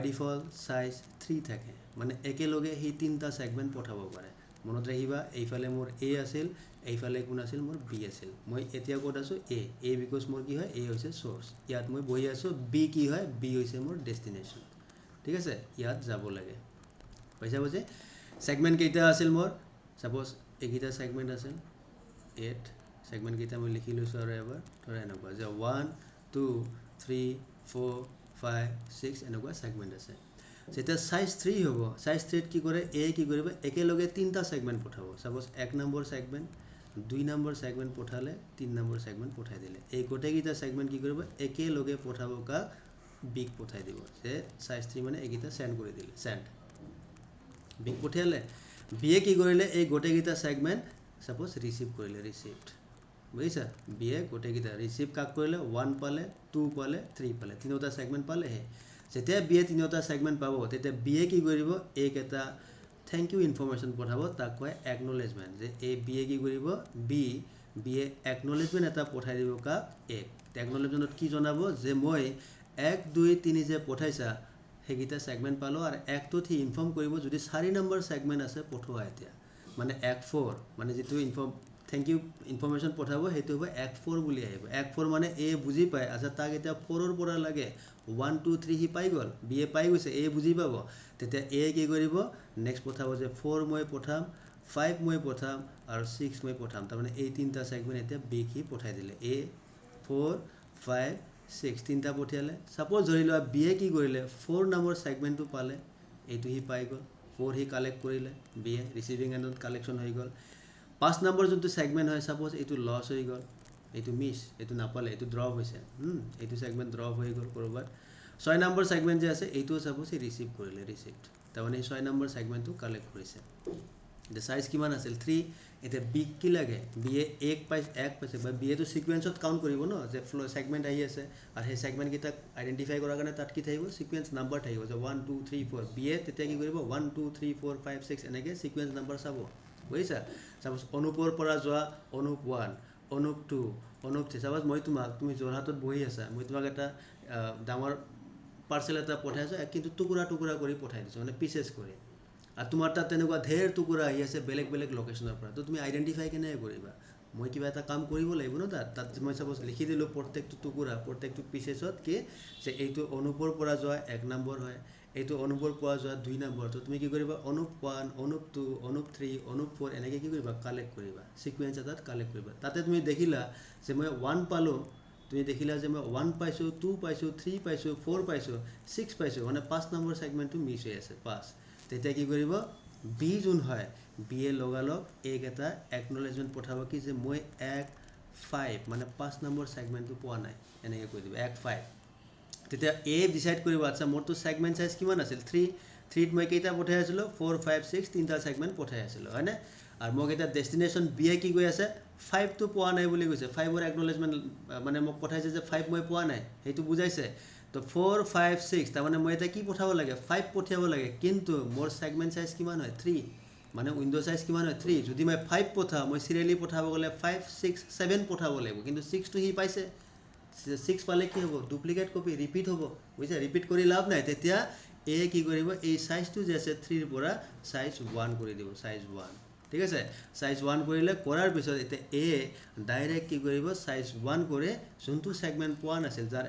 ডিফল্ট সাইজ 3 থাকে মানে একেলগে হি তিনটা সেগমেন্ট পঠাব পাৰে মনত ৰাখিবা এইফালে মোৰ এ আছিল এইফালে কোন আছিল মোৰ বি আছিল মই এতিয়া কোড আছো এ বিকজ মোৰ কি হয় এ হৈছে সোৰ্স ইয়াত মই বহি আছো বি কি হয় বি হৈছে মোৰ ডেস্টিনেশন ঠিক আছে ইয়াত যাব লাগে পইচা বুঝে সেগমেন্ট কেইটা আছিল মোৰ সাপোজ একিটা সেগমেন্ট আছিল 8 সেগমেন্ট কেইটা মই লিখি লৈছো আৰু এবাৰ ধৰা এনেকুৱা যে 1 2 3 4 5 6 এনেকুৱা সেগমেন্ট আছে যেটা সাইজ 3 হ'ব সাইজ 3 কি কৰে এ কি কৰিব একেলগে তিনটা সেগমেন্ট পঠাব suppose 1 number segment 2 number segment পঠালে 3 নম্বৰ সেগমেন্ট পঠাই দিলে এই গোটেইটা সেগমেন্ট কি কৰিব একেলগে পঠাব কা বিগ পঠাই দিব যে সাইজ 3 মানে একিটা সেন্ড কৰি দিলে সেন্ড বিগ পঠালে বিয়ে কি কৰিলে এই গোটেইটা সেগমেন্ট সাপোজ ৰিসিভ কৰিলে ৰিসিভড বুজিছা বিয়ে গোটেইটা ৰিসিভ কাক কৰিলে 1 পালে 2 পালে 3 পালে তিনিটা সেগমেন্ট পালে হে যেতিয়া বিয়ে তিনিটা সেগমেন্ট পাব তেতিয়া বিয়ে কি কৰিব এক এটা থ্যাংক ইউ ইনফৰমেশন পঠাব তাক কয় acknowledgement যে এই বিয়ে কি কৰিব বিয়ে acknowledgement এটা পঠাই দিব কা এক acknowledgementত কি জনাব যে মই 1 2 3 যে পঠাইছা সেইকেইটা সেগমেন্ট পালো আৰু একটোত হি ইনফৰ্ম কৰিব যদি 4 নম্বৰ সেগমেন্ট আছে পঠোৱা এতিয়া মানে এক 4 মানে যেটো থ্যাংক ইউ ইনফৰমেশন পঠাব হেতু হ'ব এক 4 বুলি আহিব এক 4 মানে এ বুজি পায় আচ্ছা তাক এতিয়া 4 ৰ পৰা লাগে 1 2 3 হি পাই গল বি এ পাই গৈছে এ বুজি পাব তেতিয়া এ কি কৰিব নেক্সট পঠাব যে 4 মই পঠাম 5 মই পঠাম আৰু 6 মই পঠাম তাৰ মানে এই তিনটা সেগমেন্ট এতিয়া বি কি পঠাই দিলে এ 4 5 6 তিনটা পঠিয়ালে সাপোজ ধৰি লোৱা বি এ কি কৰিলে 4 নম্বৰ সেগমেন্টটো পালে এইটো হি পাই গল 4 হি কালেক্ট কৰিলে বি এ ৰিসিভিং এন্ডত কালেকশন হৈ গল 5 নম্বৰ যোনটো সেগমেন্ট হয় সাপোজ এইটো লস হৈ গল এইটো মিস এইটো নাপালে এইটো ড্ৰপ হৈছে এইটো সেগমেন্ট ড্ৰপ হৈ গল কৰবাত 6 নম্বৰ সেগমেন্ট যে আছে এইটো সাপোজ হি ৰিসিভ কৰিলে ৰিসিভড তাৰ মানে 6 নম্বৰ সেগমেন্টটো কালেক্ট কৰিছে the size কিমান আছিল 3 এতে বি কি লাগে বি এ 1 পাইছে বা বি এ তো সিকোয়েন্সত কাউন্ট কৰিব ন যে ফ্লো সেগমেন্ট আহি আছে আৰু সেই সেগমেন্ট কিটা আইডেন্টিফাই কৰাৰ কাৰণে তাত কি থাকিব সিকোয়েন্স নাম্বাৰ থাকিব যে 1 2 3 4 বি এ তেতিয়া কি কৰিব 1 2 3 4 5 6 এনেকে সিকোয়েন্স নাম্বাৰ চাব বুজিছা সাপোজ অনুপৰ পৰা যোৱা অনুপ 1 অনুপ 2 অনুপ 3 সাপোজ মই তুমি জৰহাটত বহি আছা মই তোমাক এটা ডাঙৰ পাৰ্সেল এটা পঠাইছো কিন্তু টুকুৰা টুকুৰা কৰি পঠাই দিছো মানে পিসেস কৰি আৰ তোমাৰ তাত তেনেকুৱা ধেৰ টুকুৰা আহি আছে বেলেগ বেলেগ লোকেশনৰ পৰা তো তুমি আইডেন্টিফাই কেনে কৰিবা মই কিবা এটা কাম কৰিব লাগিব ন তাত মই সাপোজ লিখি দিলো প্ৰত্যেকটো টুকুৰা প্ৰত্যেকটো পিসেছত কি যে এইটো অনুপৰ পৰা যোৱা 1 নম্বৰ হয় এইটো অনুপৰ পৰা যোৱা 2 নম্বৰ তো তুমি কি কৰিবা অনুপ 1 অনুপ 2 অনুপ 3 অনুপ 4 এনেকে কি কৰিবা কালেক্ট কৰিবা সিকোয়েন্স এটাত কালেক্ট কৰিবা তাতে তুমি দেখিলা যে মই 1 পালো তুমি দেখিলা যে মই 1 পাইছো 2 পাইছো 3 পাইছো 4 পাইছো 6 পাইছো মানে 5 নম্বৰ সেগমেন্টটো মিস হৈ আছে 5 তেতিয়া কি কৰিব বি জুন হয় বি এ লগালক এক এটা একনলেজমেন্ট পঠাব কি যে মই 1 5 মানে 5 নম্বৰ সেগমেন্টটো পোৱা নাই এনেকে কৈ দিব 1 5 তেতিয়া এ ডিসাইড কৰিব আচ্ছা মোৰটো সেগমেন্ট সাইজ কিমান আছিল 3 3 ত মই কেইটা পঠাই আছিলো 4 5 6 তিনটা সেগমেন্ট পঠাই আছিলো হয়নে আৰু মোক এটা ডেস্টিনেশন বি এ কি গৈ আছে 5 টো পোৱা নাই বুলি কৈছে 5 ৰ একনলেজমেন্ট মানে মোক পঠাইছে যে 5 মই পোৱা নাই হেতু বুজাইছে তো 4 5 6 তাৰ মানে মই এটা কি পঠাব লাগে 5 পঠাব লাগে কিন্তু মোৰ সেগমেন্ট সাইজ কিমান হয় 3 মানে উইন্ডো সাইজ কিমান হয় 3 যদি মই 5 পঠাও মই সিৰিয়ালি পঠাব গলে 5 6 7 পঠাব লাগিব কিন্তু 6 টো হি পাইছে 6 পালে কি হ'ব ডুপ্লিকেট কপি ৰিপিট হ'ব বুজিছা ৰিপিট কৰি লাভ নাই তেতিয়া এ কি কৰিব এই সাইজটো যে আছে 3 ৰ পৰা সাইজ 1 কৰি দিব সাইজ 1 ঠিক আছে সাইজ 1 কৰিলে কৰাৰ পিছত এতে এ ডাইৰেক্ট কি কৰিব সাইজ 1 কৰে যোনটো সেগমেন্ট পোৱা নাছিল যাৰ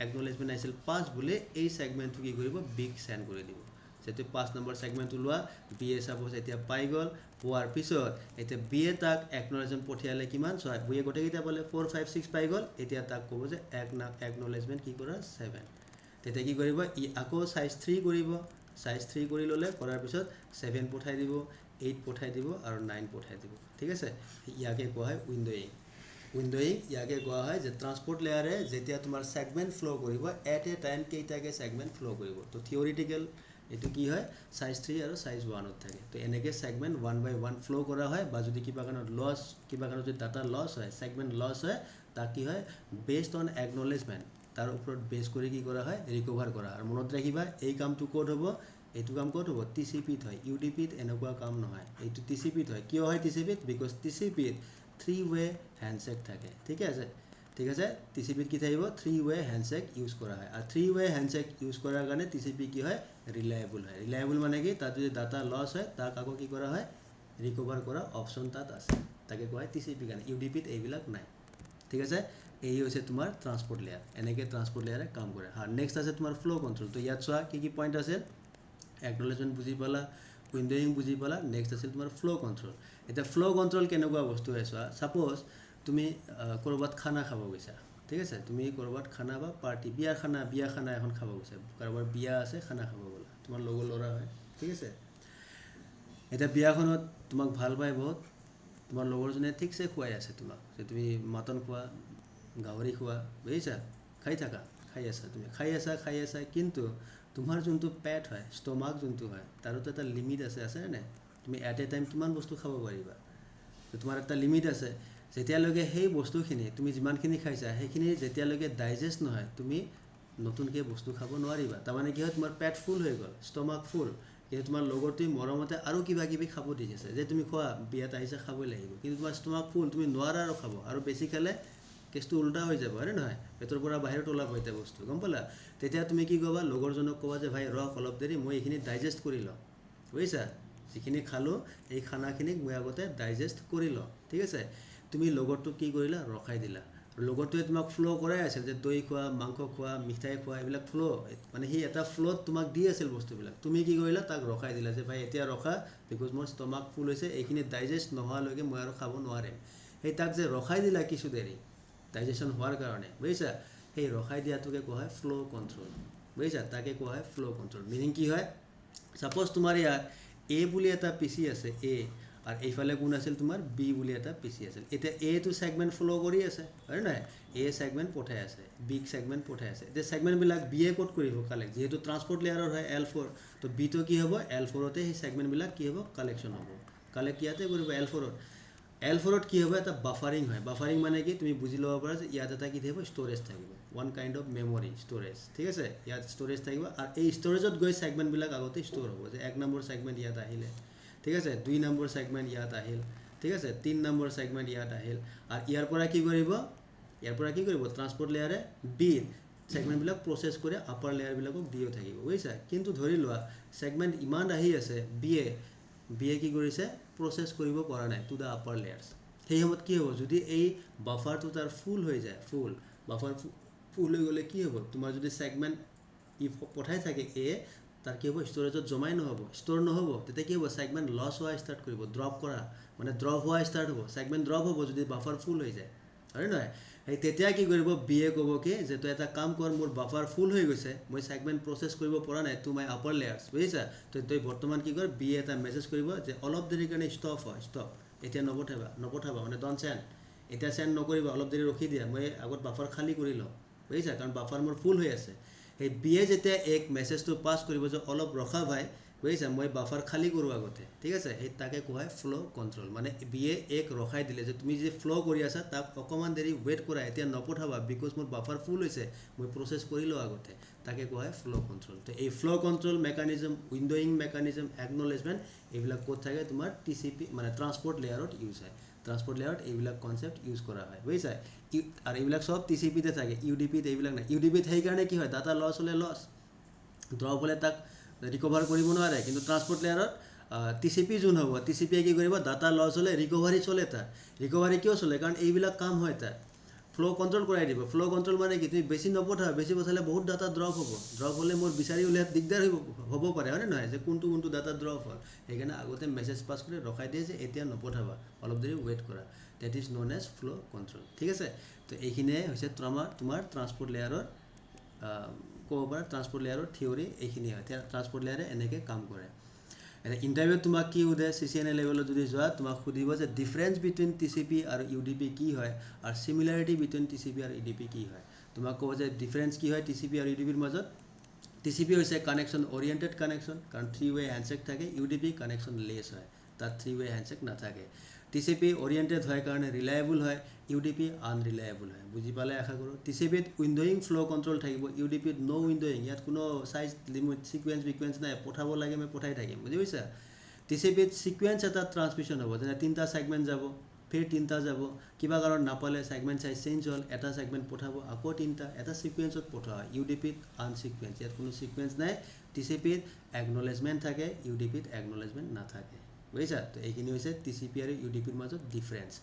একনলেজমেন্ট আছিল 5 বুলি এই সেগমেন্টটো কি কৰিব বিগ সেন্ড কৰি দিব যেতে 5 নম্বৰ সেগমেন্টটো লোৱা বি এ সাপোজ এতিয়া পাই গল পোৱাৰ পিছত এতে বি এ তাক একনলেজমেন্ট পঠিয়ালে কিমান সহায় বি এ গটে কিটা বলে 4 5 6 পাই গল এতিয়া তাক ক'ব যে একনলেজমেন্ট কি কৰা 7 তেতিয়া কি কৰিব ই আকৌ সাইজ 3 কৰিব সাইজ 3 কৰি ললে কৰাৰ পিছত 7 পঠাই দিব 8 পঠাই দিব আৰু 9 পঠাই দিব ঠিক আছে ইয়াকে কোৱা হয় উইন্ডোইং ইয়াকে কোৱা হয় যে ট্ৰান্সপোৰ্ট লেয়াৰে যেতিয়া তোমাৰ সেগমেন্ট ফ্লো কৰিব এট এ টাইম কেইটাকে সেগমেন্ট ফ্লো কৰিব তো থিওৰিটিক্যাল এটো কি হয় সাইজ 3 আৰু সাইজ 1 ত থাকে তো এনেকে সেগমেন্ট 1 বাই 1 ফ্লো কৰা হয় বা যদি কিবা কারণে লস কিবা কারণে যদি ডাটা লস হয় সেগমেন্ট লস হয় তা কি হয় বেসড অন একনলেজমেন্ট তাৰ ওপৰত বেস কৰি কি কৰা হয় ৰিকভাৰ কৰা আৰু মনত ৰাখিবা এই কামটো কোড হ'ব এইটো কাম কোড হ'ব টিসিপি ত হয় ইউডিপি ত এনেকুৱা কাম নহয় এইটো টিসিপি ত হয় কিয় হয় টিসিপি ত বিকজ টিসিপি ত 3 ৱে হ্যান্ডশেক থাকে ঠিক আছে টিসিপি ত কি থাকিব 3 ৱে হ্যান্ডশেক ইউজ কৰা হয় আৰু 3 ৱে হ্যান্ডশেক ইউজ কৰাৰ কাৰণে টিসিপি কি হয় ৰিলায়েবল মানে কি তাত যদি ডাটা লস হয় তাক আকৌ কি কৰা হয় ৰিকভাৰ কৰা অপচন তাত আছে তাকে কোৱা হয় টিসিপি কাৰণে ইউডিপি ত এইবিলাক নাই ঠিক আছে এই হৈছে তোমাৰ ট্ৰান্সপোৰ্ট লেয়াৰ এনেকে ট্ৰান্সপোৰ্ট লেয়াৰে কাম কৰে হা নেক্সট আছে তোমাৰ ফ্লো কন্ট্ৰোল তো ইয়াত চোৱা কি পয়েন্ট আছে একনলেজমেন্ট বুজি পালা উইন্ডোইং বুজি পালা নেক্সট আছে তোমাৰ ফ্লো কন্ট্ৰোল এটা ফ্লো কন্ট্ৰোল কেনেকুৱা বস্তু হয় চোৱা সাপোজ তুমি কৰবাত খানা খাব গৈছা ঠিক আছে তুমি কৰবাত খানা বা পাৰ্টি বিয়া খানা এখন খাব গৈছা কাৰোবাৰ বিয়া আছে খানা খাব গলা তোমাৰ লগৰ লৰা হয় ঠিক আছে এটা বিয়াখনত তোমাক ভাল পাই বহুত তোমাৰ লগৰজনে ঠিকছে খুৱাই আছে তোমাক যে তুমি মাটন খোৱা গাহৰি খোৱা বুজিছা খাই আছা তুমি খাই আছা কিন্তু তোমাৰ যোনটো পেট হয় ষ্টমাক যোনটো হয় তাৰতো এটা লিমিট আছে না তুমি এট এ টাইম কিমান বস্তু খাব পাৰিবা তো তোমাৰ এটা লিমিট আছে যেতিয়ালৈকে সেই বস্তুখিনি তুমি যিমানখিনি খাইছা সেইখিনি যেতিয়ালৈকে ডাইজেষ্ট নহয় তুমি নতুনকে বস্তু খাব নোৱাৰিবা তাৰ মানে কি হয় তোমাৰ পেট ফুল হৈ গল ষ্টমাক ফুল কিন্তু তোমাৰ লগৰটোই মৰমতে আৰু কিবা কিবি খাব দিছে যে তুমি খোৱা বিয়াত আহিছা খাবই লাগিব কিন্তু তোমাৰ ষ্টমাক ফুল তুমি নোৱাৰা আৰু খাব আৰু বেছি খালে কেছটো উল্টা হৈ যাব হয়নে নহয় পেটৰ পৰা বাহিৰত ওলাব এটা বস্তু গম পালা তেতিয়া তুমি কি ক'বা লগৰজনক ক'বা যে ভাই ৰখ অলপ দেৰি মই এইখিনি ডাইজেষ্ট কৰি লওঁ বুজিছা যিখিনি খালোঁ এই খানাখিনিক মই আগতে ডাইজেষ্ট কৰি লওঁ ঠিক আছে তুমি লগৰটোক কি কৰিলা ৰখাই দিলা লগৰটোৱে তোমাক ফ্ল' কৰাই আছিল যে দৈ খোৱা মাংস খোৱা মিঠাই খোৱা এইবিলাক ফ্ল' মানে সি এটা ফ্ল'ত তোমাক দি আছিল বস্তুবিলাক তুমি কি কৰিলা তাক ৰখাই দিলা যে ভাই এতিয়া ৰখা বিকজ মোৰ ষ্টমাক ফুল হৈছে এইখিনি ডাইজেষ্ট নোহোৱালৈকে মই আৰু খাব নোৱাৰিম সেই তাক যে ৰখাই দিলা কিছু দেৰি ডাইজেশ্যন হোৱাৰ কাৰণে বুজিছা সেই ৰখাই দিয়াটোকে কোৱা হয় ফ্ল' কণ্ট্ৰল বুজিছা তাকে কোৱা হয় ফ্ল' কণ্ট্ৰল মিনিং কি হয় ছাপ'জ তোমাৰ ইয়াত এ বুলি এটা পিচি আছে এ আৰু এইফালে কোন আছিল তোমাৰ বি বুলি এটা পিচি আছিল এতিয়া এটো ছেগমেণ্ট ফ্ল' কৰি আছে হয় নাই এ ছেগমেণ্ট পঠাই আছে বিক ছেগমেণ্ট পঠাই আছে এতিয়া ছেগমেণ্টবিলাক বি এ ক'ত কৰিব কালেক্ট যিহেতু ট্ৰান্সপৰ্ট লেয়াৰৰ হয় L4 তো বিটো কি হ'ব L4তে সেই ছেগমেণ্টবিলাক কি হ'ব কালেকশ্যন হ'ব কালেক্ট ইয়াতে কৰিব L4ত কি হ'ব এটা বাফাৰিং হয় বাফাৰিং মানে কি তুমি বুজি ল'ব পাৰা যে ইয়াত এটা কি থাকিব ষ্ট'ৰেজ থাকিব one kind of memory storage ঠিক আছে ইয়াত ষ্ট'ৰেজ থাকিব আৰু এই ষ্ট'ৰেজত গৈ ছেগমেণ্টবিলাক আগতে ষ্ট'ৰ হ'ব যে 1 নম্বৰ ছেগমেণ্ট ইয়াত আহিলে ঠিক আছে 2 নম্বৰ ছেগমেণ্ট ইয়াত আহিল ঠিক আছে 3 নম্বৰ ছেগমেণ্ট ইয়াত আহিল আৰু ইয়াৰ পৰা কি কৰিব ট্ৰান্সপৰ্ট লেয়াৰে বি ছেগমেণ্টবিলাক প্ৰচেছ কৰি আপাৰ লেয়াৰবিলাকক দিও থাকিব বুজিছা কিন্তু ধৰি লোৱা ছেগমেণ্ট ইমান আহি আছে বি এ কি কৰিছে প্ৰচেছ কৰিব পৰা নাই টু দ্য আপাৰ লেয়াৰ্ছ সেই সময়ত কি হ'ব যদি এই বাফাৰটো তাৰ ফুল হৈ যায় বাফাৰ ফুল হৈ গ'লে কি হ'ব তোমাৰ যদি ছেগমেণ্ট পঠাই থাকে এ তাৰ কি হ'ব ষ্ট'ৰেজত জমাই নহ'ব ষ্ট'ৰ নহ'ব তেতিয়া কি হ'ব ছেগমেণ্ট লছ হোৱা ষ্টাৰ্ট কৰিব ড্ৰপ হোৱা ষ্টাৰ্ট হ'ব ছেগমেণ্ট ড্ৰপ হ'ব যদি বাফাৰ ফুল হৈ যায় হয় নহয় সেই তেতিয়া কি কৰিব বি এ ক'ব কি যে তই এটা কাম কৰ মোৰ বাফাৰ ফুল হৈ গৈছে মই ছেগমেণ্ট প্ৰচেছ কৰিব পৰা নাই টু মাই আপাৰ লেয়াৰ্ছ বুজিছা তই বৰ্তমান কি কৰ বি এ এটা মেছেজ কৰিব যে অলপ দেৰিৰ কাৰণে ষ্টপ এতিয়া নপঠাবা মানে ডন চেণ্ড এতিয়া চেণ্ড নকৰিবা অলপ দেৰি ৰখি দিয়া মই আগত বাফাৰ খালী কৰি লওঁ বুজিছা কাৰণ বাফাৰ মোৰ ফুল হৈ আছে সেই বি এ যেতিয়া এক মেছেজটো পাছ কৰিব যে অলপ ৰখা ভাই বুজিছা মই বাফাৰ খালী কৰোঁ আগতে ঠিক আছে সেই তাকে কোৱা হয় ফ্ল' কণ্ট্ৰল মানে বি এ এক ৰখাই দিলে যে তুমি যে ফ্ল' কৰি আছা তাক অকণমান দেৰি ৱেইট কৰা এতিয়া নপঠাবা বিকজ মোৰ বাফাৰ ফুল হৈছে মই প্ৰচেছ কৰি লওঁ আগতে তাকে কোৱা হয় ফ্ল' কণ্ট্ৰল তো এই ফ্ল' কণ্ট্ৰল মেকানিজম উইণ্ড'য়িং মেকানিজম একনলেজমেণ্ট এইবিলাক ক'ত থাকে তোমাৰ TCP মানে ট্ৰান্সপৰ্ট লেয়াৰত ইউজ হয় ট্ৰান্সপৰ্ট লেয়াৰত এইবিলাক কনচেপ্ট ইউজ কৰা হয় বুজিছা আৰু এইবিলাক চব TCPতে থাকে UDPত এইবিলাক নাই UDPত সেইকাৰণে কি হয় ডাটা লছ হ'লে লছ ড্ৰপ হ'লে তাক ৰিকভাৰ কৰিব নোৱাৰে কিন্তু ট্ৰান্সপৰ্ট লেয়াৰত TCP যোন হ'ব TCPয়ে কি কৰিব ডাটা লছ হ'লে ৰিকভাৰী চলে তাৰ ৰিকভাৰী কিয় চলে কাৰণ এইবিলাক কাম হয় তাৰ ফ্ল' কণ্ট্ৰল কৰাই দিব ফ্ল' কণ্ট্ৰল মানে কি তুমি বেছি নপঠাবা বেছি পঠালে বহুত ডাটা ড্ৰপ হ'লে মোৰ বিচাৰি উলিয়াত দিগদাৰ হ'ব পাৰে হয়নে নহয় যে কোনটো ডাটা ড্ৰপ হ'ল সেইকাৰণে আগতে মেছেজ পাছ কৰি ৰখাই দিয়ে যে এতিয়া নপঠাবা অলপ দেৰি ৱেইট কৰা ডেট ইজ ন'ন এজ ফ্ল' কণ্ট্ৰল ঠিক আছে তো এইখিনিয়ে হৈছে তোমাৰ ট্ৰান্সপৰ্ট লেয়াৰৰ ক'ব পাৰা ট্ৰান্সপৰ্ট লেয়াৰৰ থিয়ৰী এইখিনি হয় ট্ৰান্সপৰ্ট লেয়াৰে এনেকৈ কাম কৰে এতিয়া ইণ্টাৰভিউত তোমাক কি সোধে CCNA লেভেলত যদি যোৱা তোমাক সুধিব যে ডিফাৰেঞ্চ বিটুইন TCP আৰু UDP কি হয় আৰু চিমিলাৰিটি বিটুইন TCP আৰু UDP কি হয় তোমাক ক'ব যে ডিফাৰেঞ্চ কি হয় TCP আৰু UDPৰ মাজত TCP হৈছে কানেকশ্যন অৰিয়েণ্টেড কানেকশ্যন কাৰণ 3-way হেণ্ডছেক থাকে UDP কানেকশ্যন লেছ হয় তাত 3-way হেণ্ডছেক নাথাকে TCP অৰিয়েণ্টেড হয় কাৰণে ৰিলায়েবল হয় UDP আনৰিলায়েবল হয় বুজি পালে আশা কৰোঁ TCPত উইণ্ড'য়িং ফ্ল' কণ্ট্ৰল থাকিব UDPত ন' উইণ্ড'য়িং ইয়াত কোনো চাইজ লিমিট ছিকুৱেঞ্চ নাই পঠাব লাগে মই পঠাই থাকিম বুজি পাইছা TCPত ছিকুৱেঞ্চ এটা ট্ৰান্সমিশ্যন হ'ব যেনে 3টা ছেগমেণ্ট যাব ফিৰ 3টা যাব কিবা কাৰণ নাপালে ছেগমেণ্ট চাইজ চেঞ্জ হ'ল এটা ছেগমেণ্ট পঠাব আকৌ 3টা এটা ছিকুৱেঞ্চত পঠোৱা হয় UDPত আনছিকুৱেঞ্চ ইয়াত কোনো ছিকুৱেঞ্চ নাই TCPত একনলেজমেণ্ট থাকে UDPত একনলেজমেণ্ট নাথাকে বুজিছা তো এইখিনি হৈছে TCP আৰু UDPৰ মাজত ডিফাৰেঞ্চ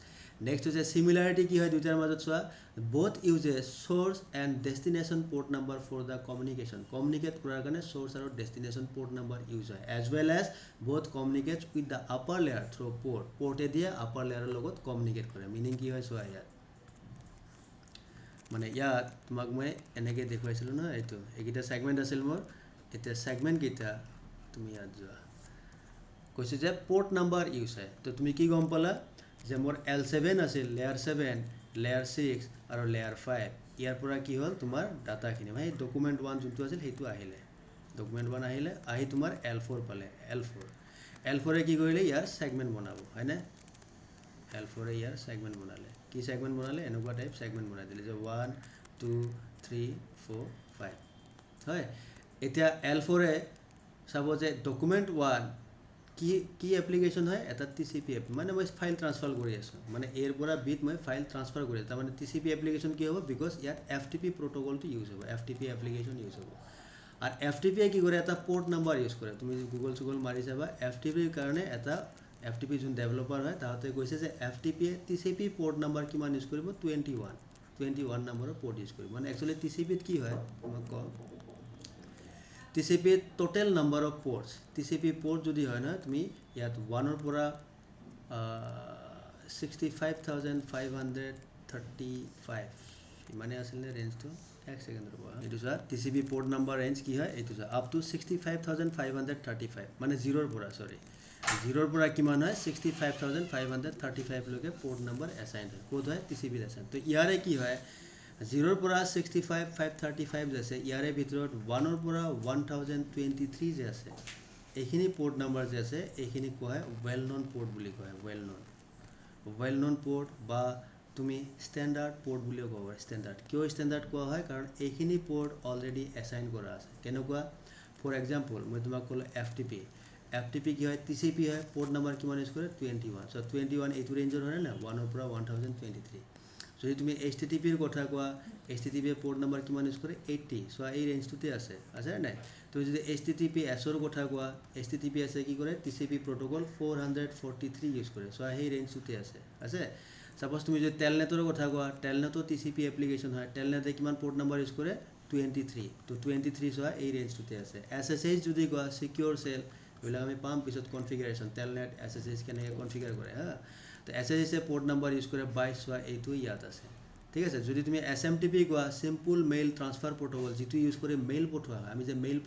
নেক্সট হৈছে চিমিলাৰিটি কি হয় দুটাৰ মাজত চোৱা both uses source and destination port number for the communicate কৰাৰ কাৰণে source আৰু destination port number ইউজ হয় as well as both communicates with the upper layer through portে দিয়ে upper layer লগত কমিউনিকেট কৰে মিনিং কি হয় চোৱা ইয়াত মানে ইয়াত তোমাক মই এনেকৈ দেখুৱাইছিলোঁ ন এইকেইটা ছেগমেণ্ট আছিল মোৰ এতিয়া ছেগমেণ্ট কেইটা তুমি ইয়াত যোৱা কৈছে যে পোৰ্ট নাম্বাৰ ইউজ হয় তো তুমি কি গম পালা যে মোৰ L7 আছিল লেয়াৰ 7 লেয়াৰ 6 আৰু লেয়াৰ 5 ইয়াৰ পৰা কি হ'ল তোমাৰ ডাটাখিনি ভাই ডকুমেণ্ট 1 যোনটো আছিল সেইটো আহিলে ডকুমেণ্ট 1 আহিলে আহি তোমাৰ L4 পালে L4 কি কৰিলে ইয়াৰ ছেগমেণ্ট বনাব হয়নে L4 ইয়াৰ ছেগমেণ্ট বনালে কি ছেগমেণ্ট বনালে এনেকুৱা টাইপ ছেগমেণ্ট বনাই দিলে যে 1 2 3 4 5 হয় এতিয়া L4 চাব যে ডকুমেণ্ট 1 কি এপ্লিকেশ্যন হয় এটা TCP এপ মানে মই ফাইল ট্ৰান্সফাৰ কৰি আছোঁ মানে এৰ পৰা বিত মই ফাইল ট্ৰান্সফাৰ কৰি আছোঁ তাৰমানে TCP এপ্লিকেশ্যন কি হ'ব বিকজ ইয়াত FTP প্ৰট'কলটো ইউজ হ'ব FTP এপ্লিকেশ্যন ইউজ হ'ব আৰু FTP কি কৰে এটা পোৰ্ট নাম্বাৰ ইউজ কৰে তুমি গুগল মাৰি চাবা FTP কাৰণে এটা FTP যোন ডেভেলপাৰ হয় তাহাঁতে কৈছে যে FTP TCP পোৰ্ট নাম্বাৰ কিমান ইউজ কৰিব 21 নম্বৰৰ পোৰ্ট ইউজ কৰিব মানে একচুৱেলি TCP কি হয় মই কওঁ TCP total number of ports TCP port যদি হয় না তুমি ইয়াত 1 ৰ পৰা 65535 মানে আসলে ৰেঞ্জটো এক সেকেন্ড ৰব এটো সা TCP port number ৰেঞ্জ কি হয় এটো সা up to 65535 মানে 0 ৰ পৰা সৰি 0 ৰ পৰা কিমান হয় 65535 লৈকে port number assigned হয় কোড হয় TCP assigned তো ইয়াৰে কি হয় 0 পৰা 65535 আছে ইয়াৰে ভিতৰত 1 ৰ পৰা 1023 যে আছে এইখিনি পোৰ্ট নাম্বাৰ যে আছে এইখিনি কোৱা হয় ওয়েল নন পোৰ্ট বুলি কোৱা হয় ওয়েল নন পোৰ্ট বা তুমি স্ট্যান্ডাৰ্ড পোৰ্ট বুলিও কোৱা হয় স্ট্যান্ডাৰ্ড কিয় স্ট্যান্ডাৰ্ড কোৱা হয় কাৰণ এইখিনি পোৰ্ট অলৰেডি অ্যাসাইন কৰা আছে কেনেকুৱা ফৰ এক্সাম্পল মই তোমাক ক'লো FTP কি হয় TCP হয় পোর্ট নাম্বাৰ কিমান ইউজ কৰে 21 সো 21 এইটো ৰেঞ্জৰ হয় না 1 ৰ পৰা 1023 যদি তুমি HTTP ৰ কথা কোৱা HTTP পোৰ্ট নাম্বাৰ কিমান ইউজ কৰে 80 সো এই ৰেঞ্জটোতে আছে নাই তুমি যদি HTTPS ৰ কথা কোৱা HTTPS কি কৰে TCP protocol 443 ইউজ কৰে সো এই ৰেঞ্জটোতে আছে সাপোজ তুমি যদি টেলনেটৰ কথা কোৱা টেলনেটো TCP এপ্লিকেশন হয় টেলনেটে কিমান পোৰ্ট নাম্বাৰ ইউজ কৰে 23 তো 23 সো এই ৰেঞ্জটোতে আছে SSH যদি কোৱা সিকিউৰ সেল বলা আমি পাম পিছত কনফিগাৰেশন টেলনেট SSH কেনেকৈ কনফিগাৰ কৰে হা তো SSH পোৰ্ট নাম্বাৰ ইউজ কৰে 22 সো এইটো ইয়াত আছে ঠিক আছে যদি তুমি SMTP কোৱা সিম্পল মেইল ট্ৰান্সফাৰ প্ৰটোকল যেটো ইউজ কৰে মেইল পঠোৱা আমি যে মেইল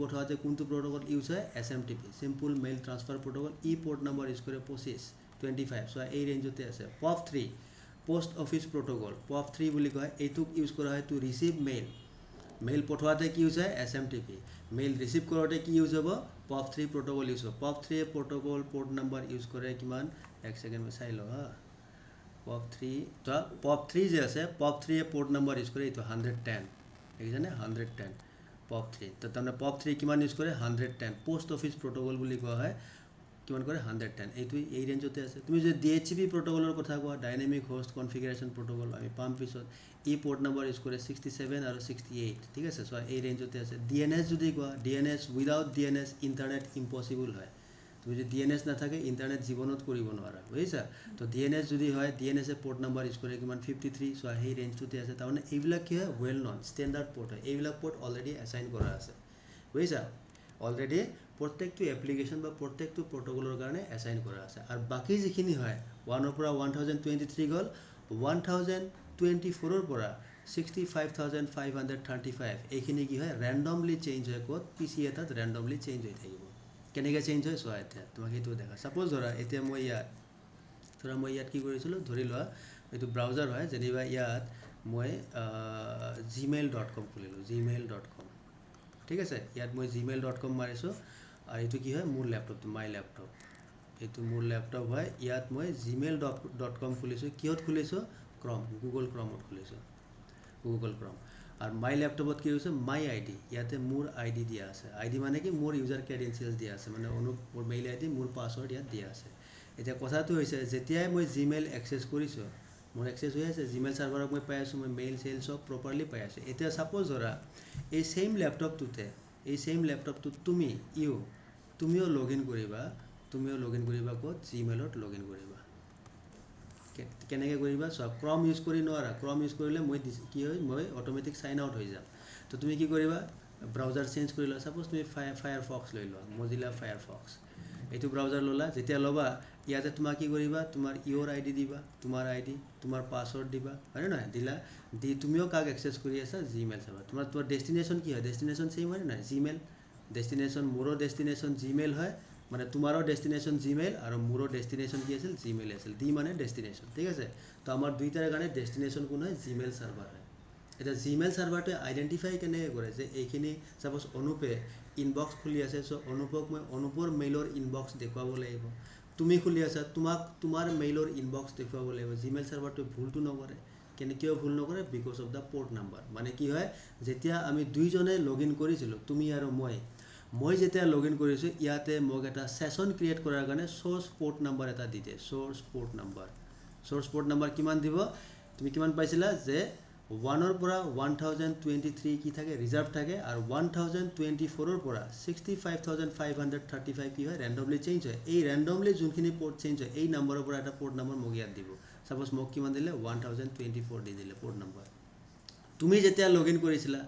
পঠাওতে কোনটো প্ৰটোকল ইউজ হয় SMTP simple mail transfer protocol ই পোৰ্ট নাম্বাৰ ইউজ কৰে 25 সো এই ৰেঞ্জতে আছে POP3 post office protocol POP3 বুলি কয় এইটো ইউজ কৰা হয় টু ৰিসিভ মেইল পঠোৱাতে কি ইউজ হয় SMTP মেইল ৰিসিভ কৰোতে কি ইউজ হ'ব POP3 প্ৰটোকল ইউজ হ'ব POP3 protocol port number use কৰে কিমান এক সেকেন্ড মই চাই ল হা POP3 তো POP3 যে আছে POP3 পোর্ট নাম্বাৰ ইউজ কৰে এটো 110 দেখিছানে 110 POP3 তো তাৰমানে POP3 কিমান ইউজ কৰে 110 পোস্ট অফিস প্ৰটোকল বুলি কোৱা হয় কিমান কৰে 110 এইটো এই ৰেঞ্জতে আছে তুমি যদি DHCP প্ৰটোকলৰ কথা কোৱা ডাইনামিক হোস্ট কনফিগাৰেশন প্ৰটোকল আমি পাম পিছত ই পোৰ্ট নাম্বাৰ ইউজ কৰে 67 আৰু 68 ঠিক আছে সো এই ৰেঞ্জতে আছে DNS যদি কোৱা DNS without DNS internet impossible হয় তুমি যদি DNS না থাকে ইন্টাৰনেট জীবনত কৰিব নোৱাৰা বুজিছা তো DNS যদি হয় DNS এ পোৰ্ট নাম্বাৰ ইউজ কৰে কিমান 53 সো এই ৰেঞ্জটোতে আছে তাৰমানে এইবিলাক কি হয় ওয়েল নন স্ট্যান্ডাৰ্ড পোৰ্ট হয় এইবিলাক পোৰ্ট অলৰেডি অ্যাসাইন কৰা আছে বুজিছা অলৰেডি প্ৰত্যেকটো এপ্লিকেশন বা প্ৰত্যেকটো প্ৰটোকলৰ কাৰণে অ্যাসাইন কৰা আছে আৰু বাকি যিখিনি হয় 1 ৰ পৰা 1023 গল 1024 ৰ পৰা 65535 এইখিনি কি হয় ৰ্যান্ডমলি চেঞ্জ হয় কোড PC এটাত ৰ্যান্ডমলি চেঞ্জ হৈ থাকিব কেনেকৈ চেঞ্জ হয় সো এতিয়া তোমাক এইটো দেখা সাপোজ ধৰা এতিয়া মই ইয়াত কি কৰিছিলো ধৰি লোৱা এইটো ব্ৰাউজাৰ হয় যেনিবা ইয়াত মই gmail.com খুলিলো gmail.com ঠিক আছে ইয়াত মই gmail.com মাৰিছো আৰু এইটো কি হয় মোৰ ল্যাপটপ মাই ল্যাপটপ এইটো মোৰ ল্যাপটপ হয় ইয়াত মই gmail.com খুলিছো কিহত খুলিছো গুগল ক্রমত খুলিছো গুগল ক্রম আর মাই ল্যাপটপত কি হৈছে মাই আইডি ইয়াতে মোৰ আইডি দিয়া আছে আইডি মানে কি মোৰ ইউজাৰ ক্ৰেডেনশিয়ালস দিয়া আছে মানে মোৰ মেইল আইডি মোৰ পাসওয়ার্ড ইয়াত দিয়া আছে এটা কথাটো হৈছে যেতিয়াই মই জিমেইল অ্যাক্সেস কৰিছো মোৰ অ্যাক্সেস হৈ আছে জিমেইল সার্ভারক মই পাই আছো মই মেইল সেল সব প্রপারলি পাই আছো এটা সাপোজ ধৰা এই সেম ল্যাপটপটো তুমিও লগইন কৰিবা ক'ত জিমেইলত লগইন কৰিবা কেনেকৈ কৰিবা সব ক্ৰম ইউজ কৰি নোৱাৰা ক্ৰম ইউজ কৰিলে মই অটোমেটিক সাইন আউট হৈ যাম তো তুমি কি কৰিবা ব্ৰাউজাৰ চেঞ্জ কৰি লা সাপোজ তুমি ফায়াৰফক্স লৈ লোৱা মজিলা ফায়াৰফক্স এইটো ব্ৰাউজাৰ ললা যেতিয়া লবা ইয়াতে তোমাক কি কৰিবা তোমাৰ ইওৰ আইডি দিবা তোমাৰ আইডি তোমাৰ পাসওয়াৰ্ড দিবা হয় না দিলা দি তুমিও কাক অ্যাক্সেস কৰি আছা জিমেইল সাৰ্ভাৰ তোমাৰ ডেস্টিনেশন কি হয় ডেস্টিনেশন সেম হয় না জিমেইল ডেস্টিনেশন মোৰো ডেস্টিনেশন জিমেইল হয় মানে তোমাৰো ডেস্টিনেশন জিমেইল আৰু মোৰো ডেস্টিনেশন কি আছিল জিমেইল আছিল ডি মানে ডেস্টিনেশন ঠিক আছে তো আমাৰ দুইটাৰ কাৰণে ডেস্টিনেশন কোন হয় জিমেইল সাৰ্ভাৰ হয় এটা জিমেইল সাৰ্ভাৰটো আইডেন্টিফাই কেনে কৰে যে এইখিনি সাপোজ অনুপে ইনবক্স খুলি আছে সো অনুপক মই অনুপৰ মেইলৰ ইনবক্স দেখুৱাব লাগিব তুমি খুলি আছা তোমাৰ মেইলৰ ইনবক্স দেখুৱাব লাগিব জিমেইল সাৰ্ভাৰটো ভুলটো নকৰে কিয় ভুল নকৰে because of the port number মানে কি হয় যেতিয়া আমি দুইজনে লগইন কৰিছিলো তুমি আৰু মই যেতিয়া লগইন কৰিছো ইয়াতে মোক এটা সেশন ক্ৰিয়েট কৰাৰ কাৰণে সোৰ্স পোৰ্ট নাম্বাৰ এটা দিতে সোৰ্স পোৰ্ট নাম্বাৰ কিমান দিব তুমি কিমান পাইছিলা যে 1 ৰ পৰা 1023 কি থাকে ৰিজাৰ্ভ থাকে আৰু 1024 ৰ পৰা 65535 কি হয় ৰ্যান্ডমলি চেঞ্জ হয় এই ৰ্যান্ডমলি যোনখিনি পোৰ্ট চেঞ্জ হয় এই নম্বৰৰ পৰা এটা পোৰ্ট নম্বৰ মোক ইয়াত দিব সাপোজ মোক কিমান দিলে 1024 দি দিলে পোর্ট নম্বৰ তুমি যেতিয়া লগইন কৰিছিলা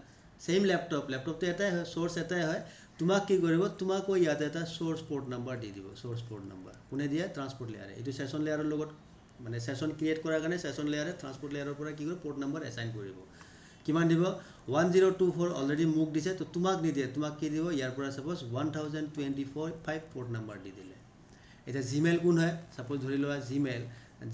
সেম ল্যাপটপটো এটাই হয় সোৰ্স এটাই হয় তোমাক কি কৰিব তোমাক ইয়াতে এটা সোৰ্স পোৰ্ট নম্বৰ দি দিব সোৰ্স পোৰ্ট নম্বৰ কোনে দিয়া ট্ৰান্সপোৰ্ট লেয়াৰে এটো সেশন লেয়াৰৰ লগত মানে সেশন ক্ৰিয়েট কৰাৰ কাৰণে সেশন লেয়াৰে ট্ৰান্সপোৰ্ট লেয়াৰৰ পৰা কি কৰিব পোৰ্ট নম্বৰ এসাইন কৰিব কিমান দিব 1024 অলৰেডি মোক দিছে তো তোমাক নিদিয়ে তোমাক কি দিব ইয়াৰ পৰা সাপোজ 1024 পোৰ্ট নম্বৰ দি দিলে এটা জিমেইল কোন হয় সাপোজ ধৰি লোৱা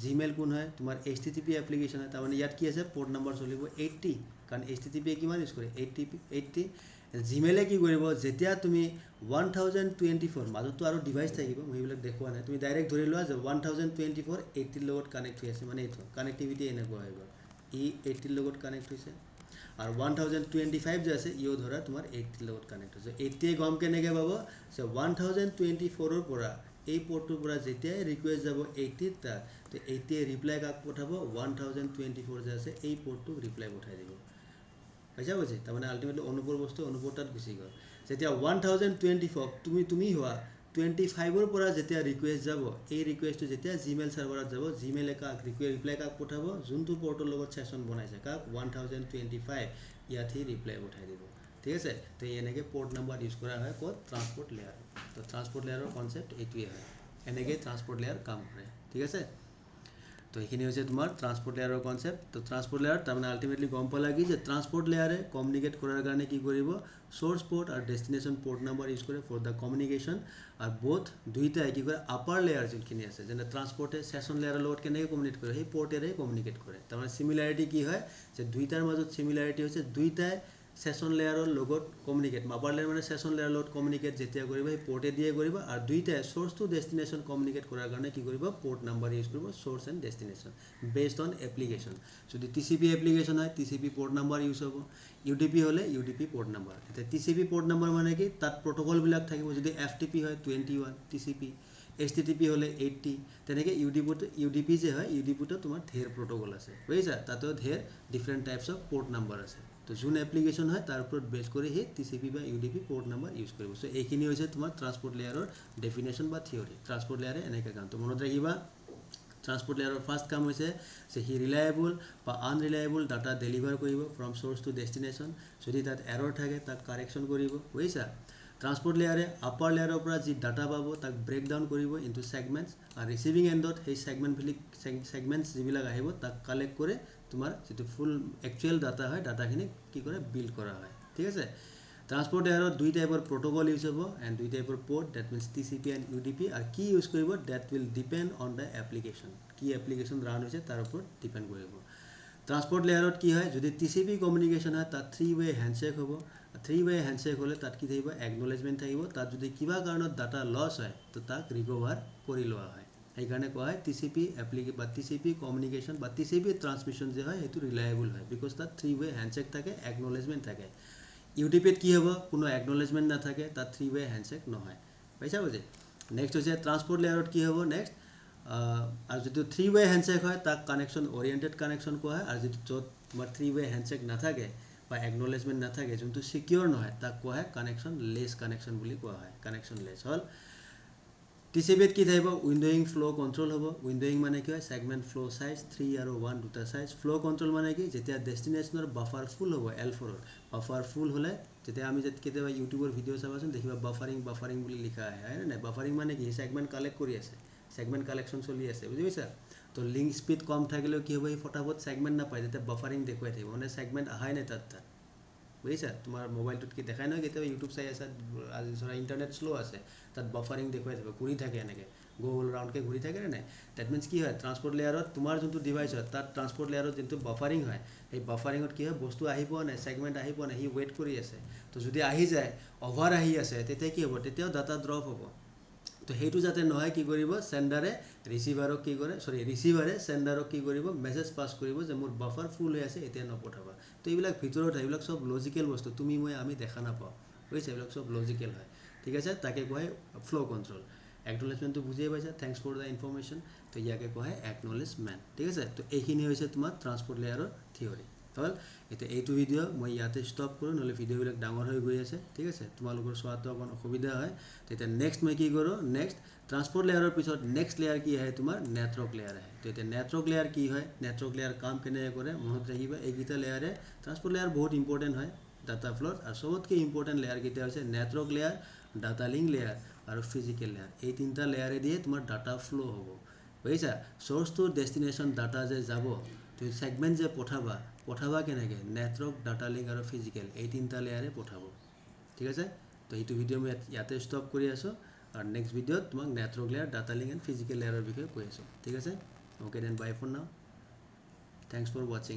জিমেইল কোন হয় তোমাৰ HTTP এপ্লিকেশন হয় তাৰ মানে ইয়াত কি আছে পোৰ্ট নম্বৰ চলিব 80 কাৰণ HTTP কিমান ইউজ কৰে 80 জিমেইলে কি কৰিব যেতিয়া তুমি 1024 মাজতো আৰু ডিভাইস থাকিব মইবিলাক দেখুৱা নাই তুমি ডাইৰেক্ট ধৰি লোৱা যে 1024 80 লগত কানেক্ট হৈ আছে মানে এটো কানেক্টিভিটি এনেকুৱা হৈ গ'ল ই 80 লগত কানেক্ট হৈছে আৰু 1025 যে আছে ইও ধৰা তোমাৰ 80 লগত কানেক্ট হৈছে 80 গম কেনেকৈ পাব যে 1024 ৰ পৰা এই পোৰ্টৰ পৰা যেতিয়া ৰিকুৱেষ্ট যাব 80 টা তো 80 ৰিপ্লাই কাক পঠাব 1024 যে আছে এই পোৰ্টটো ৰিপ্লাই পঠাই দিব বুঝা বুঝি তাৰ মানে আলটিমেটলি অনুপৰ বস্তু অনুপৰটাত গুচি গ'ল যেতিয়া 1024 তুমি হোৱা 25 ৰ পৰা যেতিয়া ৰিকুৱেষ্ট যাব এই ৰিকুৱেষ্টটো যেতিয়া জিমেইল সাৰ্ভাৰত যাব জিমেইলে কাক ৰিপ্লাই কাক পঠাব যোনটো পোৰ্টৰ লগত সেশন বনাইছে কাক 1025 ইয়াত হি ৰিপ্লাই পঠাই দিব ঠিক আছে তো এনেকে পোর্ট নাম্বার ইউজ করা হয় কোড ট্রান্সপোর্ট লেয়ার তো ট্রান্সপোর্ট লেয়ারের কনসেপ্ট এইটোই হয় এনেকে ট্রান্সপোর্ট লেয়ার কাম করে ঠিক আছে তো এইখিনি হৈছে তোমাৰ ট্ৰান্সপোৰ্ট লেয়াৰেৰ কনসেপ্ট তো ট্ৰান্সপোৰ্ট লেয়াৰ তাৰ মানে আলটিমেটলি গম পালা কি যে ট্ৰান্সপোৰ্ট লেয়াৰে কমিউনিকেট কৰাৰ কাৰণে কি কৰিব সোৰ্স পোৰ্ট আৰু ডেস্টিনেশন পোৰ্ট নাম্বাৰ ইউজ কৰে ফৰ দা কমিউনিকেশন আৰু বোথ দুইটাই কি কৰে আপাৰ লেয়াৰ যোনখিনি আছে যেনে ট্ৰান্সপোৰ্টে সেশন লেয়াৰেৰ লগত কেনেকৈ কমিউনিকেট কৰে সেই পোৰ্টেৰে কমিউনিকেট কৰে তাৰ মানে সিমিলাৰিটি কি হয় যে দুইটাৰ মাজত সিমিলাৰিটি হৈছে দুইটাই সেশন লেয়াৰৰ লগত কমিউনিকেট আপাৰ লেয়াৰ মানে সেশন লেয়াৰৰ লগত কমিউনিকেট যেতিয়া কৰিব সেই পোৰ্টে দিয়ে কৰিব আৰু দুইটাই সোৰ্স টু ডেস্টিনেশন কমিউনিকেট কৰাৰ কাৰণে কি কৰিব পোৰ্ট নাম্বাৰ ইউজ কৰিব source and destination based on application যদি TCP এপ্লিকেশন হয় TCP পোর্ট নাম্বার ইউজ হ'ব UDP হলে UDP পোর্ট নাম্বার এটা TCP পোর্ট নাম্বার মানে কি তাত প্ৰটোকল বিলাক থাকিব যদি FTP হয় 21 TCP HTTP হলে 80 তেনেকে UDP যে হয় UDP তো তোমাৰ ঢেৰ প্ৰটোকল আছে বুজিছা তাতো ঢেৰ different types of port number আছে তো যোন এপ্লিকেশন হয় তাৰ ওপৰত বেস কৰি হে TCP বা UDP পোৰ্ট নাম্বাৰ ইউজ কৰিব সো এইখিনি হৈছে তোমাৰ ট্ৰান্সপোৰ্ট লেয়াৰৰ ডেফিনেশন বা থিওৰি ট্ৰান্সপোৰ্ট লেয়াৰে এনেকৈ কাম তো মনত ৰাখিবা ট্ৰান্সপোৰ্ট লেয়াৰৰ ফাৰ্স্ট কাম হৈছে যে হি ৰিলায়েবল বা আনৰিলায়েবল ডাটা ডেলিভাৰ কৰিব ফ্ৰম সোৰ্স টু ডেস্টিনেশন যদি তাত এৰৰ থাকে তাক কাৰেকশন কৰিব বুজিছা ট্রান্সপোর্ট লেয়ারে আপার লেয়ারের উপর যে ডাটা পাবো তাক ব্রেক ডাউন করিব ইনটু সেগমেন্টস আর রিসিভিং এন্ডত সেই সেগমেন্টস যিবিলাক আহিব তাক কালেক্ট করে তোমার যেটো ফুল একচুয়াল ডাটা হয় ডাটাখিনি কি করে বিল্ড করা হয় ঠিক আছে ট্রান্সপোর্ট লেয়ারত দুই টাইপৰ প্ৰটোকল ইউজ হ'ব এন্ড দুই টাইপৰ port that means TCP and UDP আর কি ইউজ করিব that will depend on the application কি অ্যাপ্লিকেশন রান হৈছে তার উপর ডিপেন্ড করিব ট্রান্সপোর্ট লেয়ারত কি হয় যদি TCP কমিউনিকেশন হয় তাত 3-ওয়ে হ্যান্ডশেক হ'ব 3-ওয়ে হ্যান্ডশেক হলে তাত কি থাকিব একনলেজমেন্ট থাকিব তাত যদি কিবা কাৰণত ডাটা লস হয় তো তাক ৰিকভাৰ কৰি লোৱা হয় এই কাৰণে কোৱা হয় TCP এপ্লিকেশন বা TCP কমিউনিকেশন বা TCP ট্ৰান্সমিশন যে হয় এটো ৰিলায়েবল হয় বিকজ তাত 3-ওয়ে হ্যান্ডশেক থাকে একনলেজমেন্ট থাকে UDP ত কি হ'ব কোনো একনলেজমেন্ট না থাকে তাত 3-ওয়ে হ্যান্ডশেক নহয় পাইছা বুজি নেক্সট হৈছে ট্রান্সপোর্ট লেয়ারত কি হ'ব নেক্সট আর যদি 3-ওয়ে হ্যান্ডশেক হয় তাক কানেকশন ওরিয়েন্টেড কানেকশন কোৱা হয় আৰ যদি তোমাৰ 3-ওয়ে হ্যান্ডশেক না থাকে বা একনলেজমেন্ট না থাকে যোনটো সিকিউর নহয় তাক কোৱা হয় কানেকশন লেস কানেকশন বুলি কোৱা হয় কানেকশন লেস হল TCP কি থাকিব উইন্ডোইং ফ্লো কন্ট্রোল হ'ব উইন্ডোইং মানে কি হয় সেগমেন্ট ফ্লো সাইজ 3 আৰু 1 দুটা সাইজ ফ্লো কন্ট্ৰোল মানে কি যেতিয়া ডেস্টিনেশনৰ বাফাৰ ফুল হ'ব L4 বাফাৰ ফুল হলে যেতিয়া আমি কেতিয়াবা ইউটিউবৰ ভিডিও চাবাচোন দেখিবা বাফাৰিং বুলি লিখা আহে না বাফাৰিং মানে কি সেগমেন্ট কালেক্ট কৰি আছে সেগমেন্ট কালেকশন চলি আছে বুজি পাইছা তো লিংক স্পিড কম থাকিলেও কি হ'ব এই ফটাফট সেগমেন্ট না পায় যেতিয়া বাফারিং দেখুৱাই থাকিব মানে সেগমেন্ট আহাই নাই তাত বুজিছা তোমাৰ মোবাইলটোত কি দেখাই নহয় কেতিয়াবা ইউটিউব চাই আছে আজি ধৰা ইন্টাৰনেট স্লো আছে তাত বাফাৰিং দেখুৱাই থাকিব ঘূৰি থাকে এনেকে গোল ৰাউন্ড কে ঘূৰি থাকে না দ্যাট মিন্স কি হয় ট্ৰান্সপোৰ্ট লেয়াৰত তোমাৰ যোনটো ডিভাইস হয় তাত ট্ৰান্সপোৰ্ট লেয়াৰত যোনটো বাফারিং হয় এই বাফারিংত কি হয় বস্তু আহিব না সেগমেন্ট আহিব না হি ওয়েট কৰি আছে তো যদি আহি যায় ওভার আহি আছে তেতিয়া কি হ'ব তেতিয়াও ডাটা ড্রপ হ'ব তো হেতু যাতে নহয় কি কৰিব সেন্ডাৰে ৰিসিভাৰক কি কৰে ৰিসিভাৰে সেন্ডাৰক কি কৰিব মেসেজ পাস কৰিব যে মোৰ বাফাৰ ফুল হৈ আছে এতিয়া নপঠাবা তো এইবিলাক ভিতৰত এইবিলাক সব লজিক্যাল বস্তু তুমি মই আমি দেখা নাপাও বুজিছা এইবিলাক সব লজিক্যাল হয় ঠিক আছে তাকে কোৱা হয় ফ্লো কন্ট্ৰোল একনলেজমেন্টটো বুজিয়ে পাইছা থ্যাঙ্কস ফৰ দা ইনফৰমেশন তো ইয়াকে কোৱা হয় একনলেজমেন্ট ঠিক আছে তো এইখিনি হৈছে তোমাৰ ট্ৰান্সপোৰ্ট লেয়াৰৰ থিওৰি হ'ল এটা এইটো ভিডিও মই ইয়াতে ষ্টপ কৰো নহলে ভিডিওবিলাক ডাঙৰ হৈ গৈ আছে ঠিক আছে তোমালোকৰ চোৱাটো অকন অসুবিধা হয় তেতিয়া নেক্সট মই কি কৰো নেক্সট ট্ৰান্সপোৰ্ট লেয়াৰৰ পিছত নেক্সট লেয়াৰ কি হয় তোমাৰ নেটৱৰ্ক লেয়াৰ আহে তো এটা নেটৱৰ্ক লেয়াৰ কি হয় নেটৱৰ্ক লেয়াৰ কাম কেনে কৰে মনত ৰাখিবা এইগিটা লেয়াৰে ট্ৰান্সপোৰ্ট লেয়াৰ বহুত ইম্পৰ্টেন্ট হয় ডাটা ফ্লোৰ আৰু সবতকৈ ইম্পৰ্টেন্ট লেয়াৰ কিটা হৈছে network layer data link layer আৰু ফিজিক্যাল লেয়াৰ এই তিনটা লেয়াৰে দিয়ে তোমাৰ ডাটা ফ্লো হ'ব বুজিছা সোর্স টু ডেস্টিনেশন ডাটা যে যাব তো সেগমেন্ট যে পঠাবা কেনেকে নেটৱৰ্ক ডাটা লিংক আৰু ফিজিক্যাল এই তিনটা লেয়াৰে পঠাব ঠিক আছে তো এইটো ভিডিও মই ইয়াতে ষ্টপ কৰি আছো আৰু নেক্সট ভিডিওত তোমাক network layer data link and physical লেয়াৰৰ বিষয়ে কৈ আছো ঠিক আছে okay then bye for now thanks for watching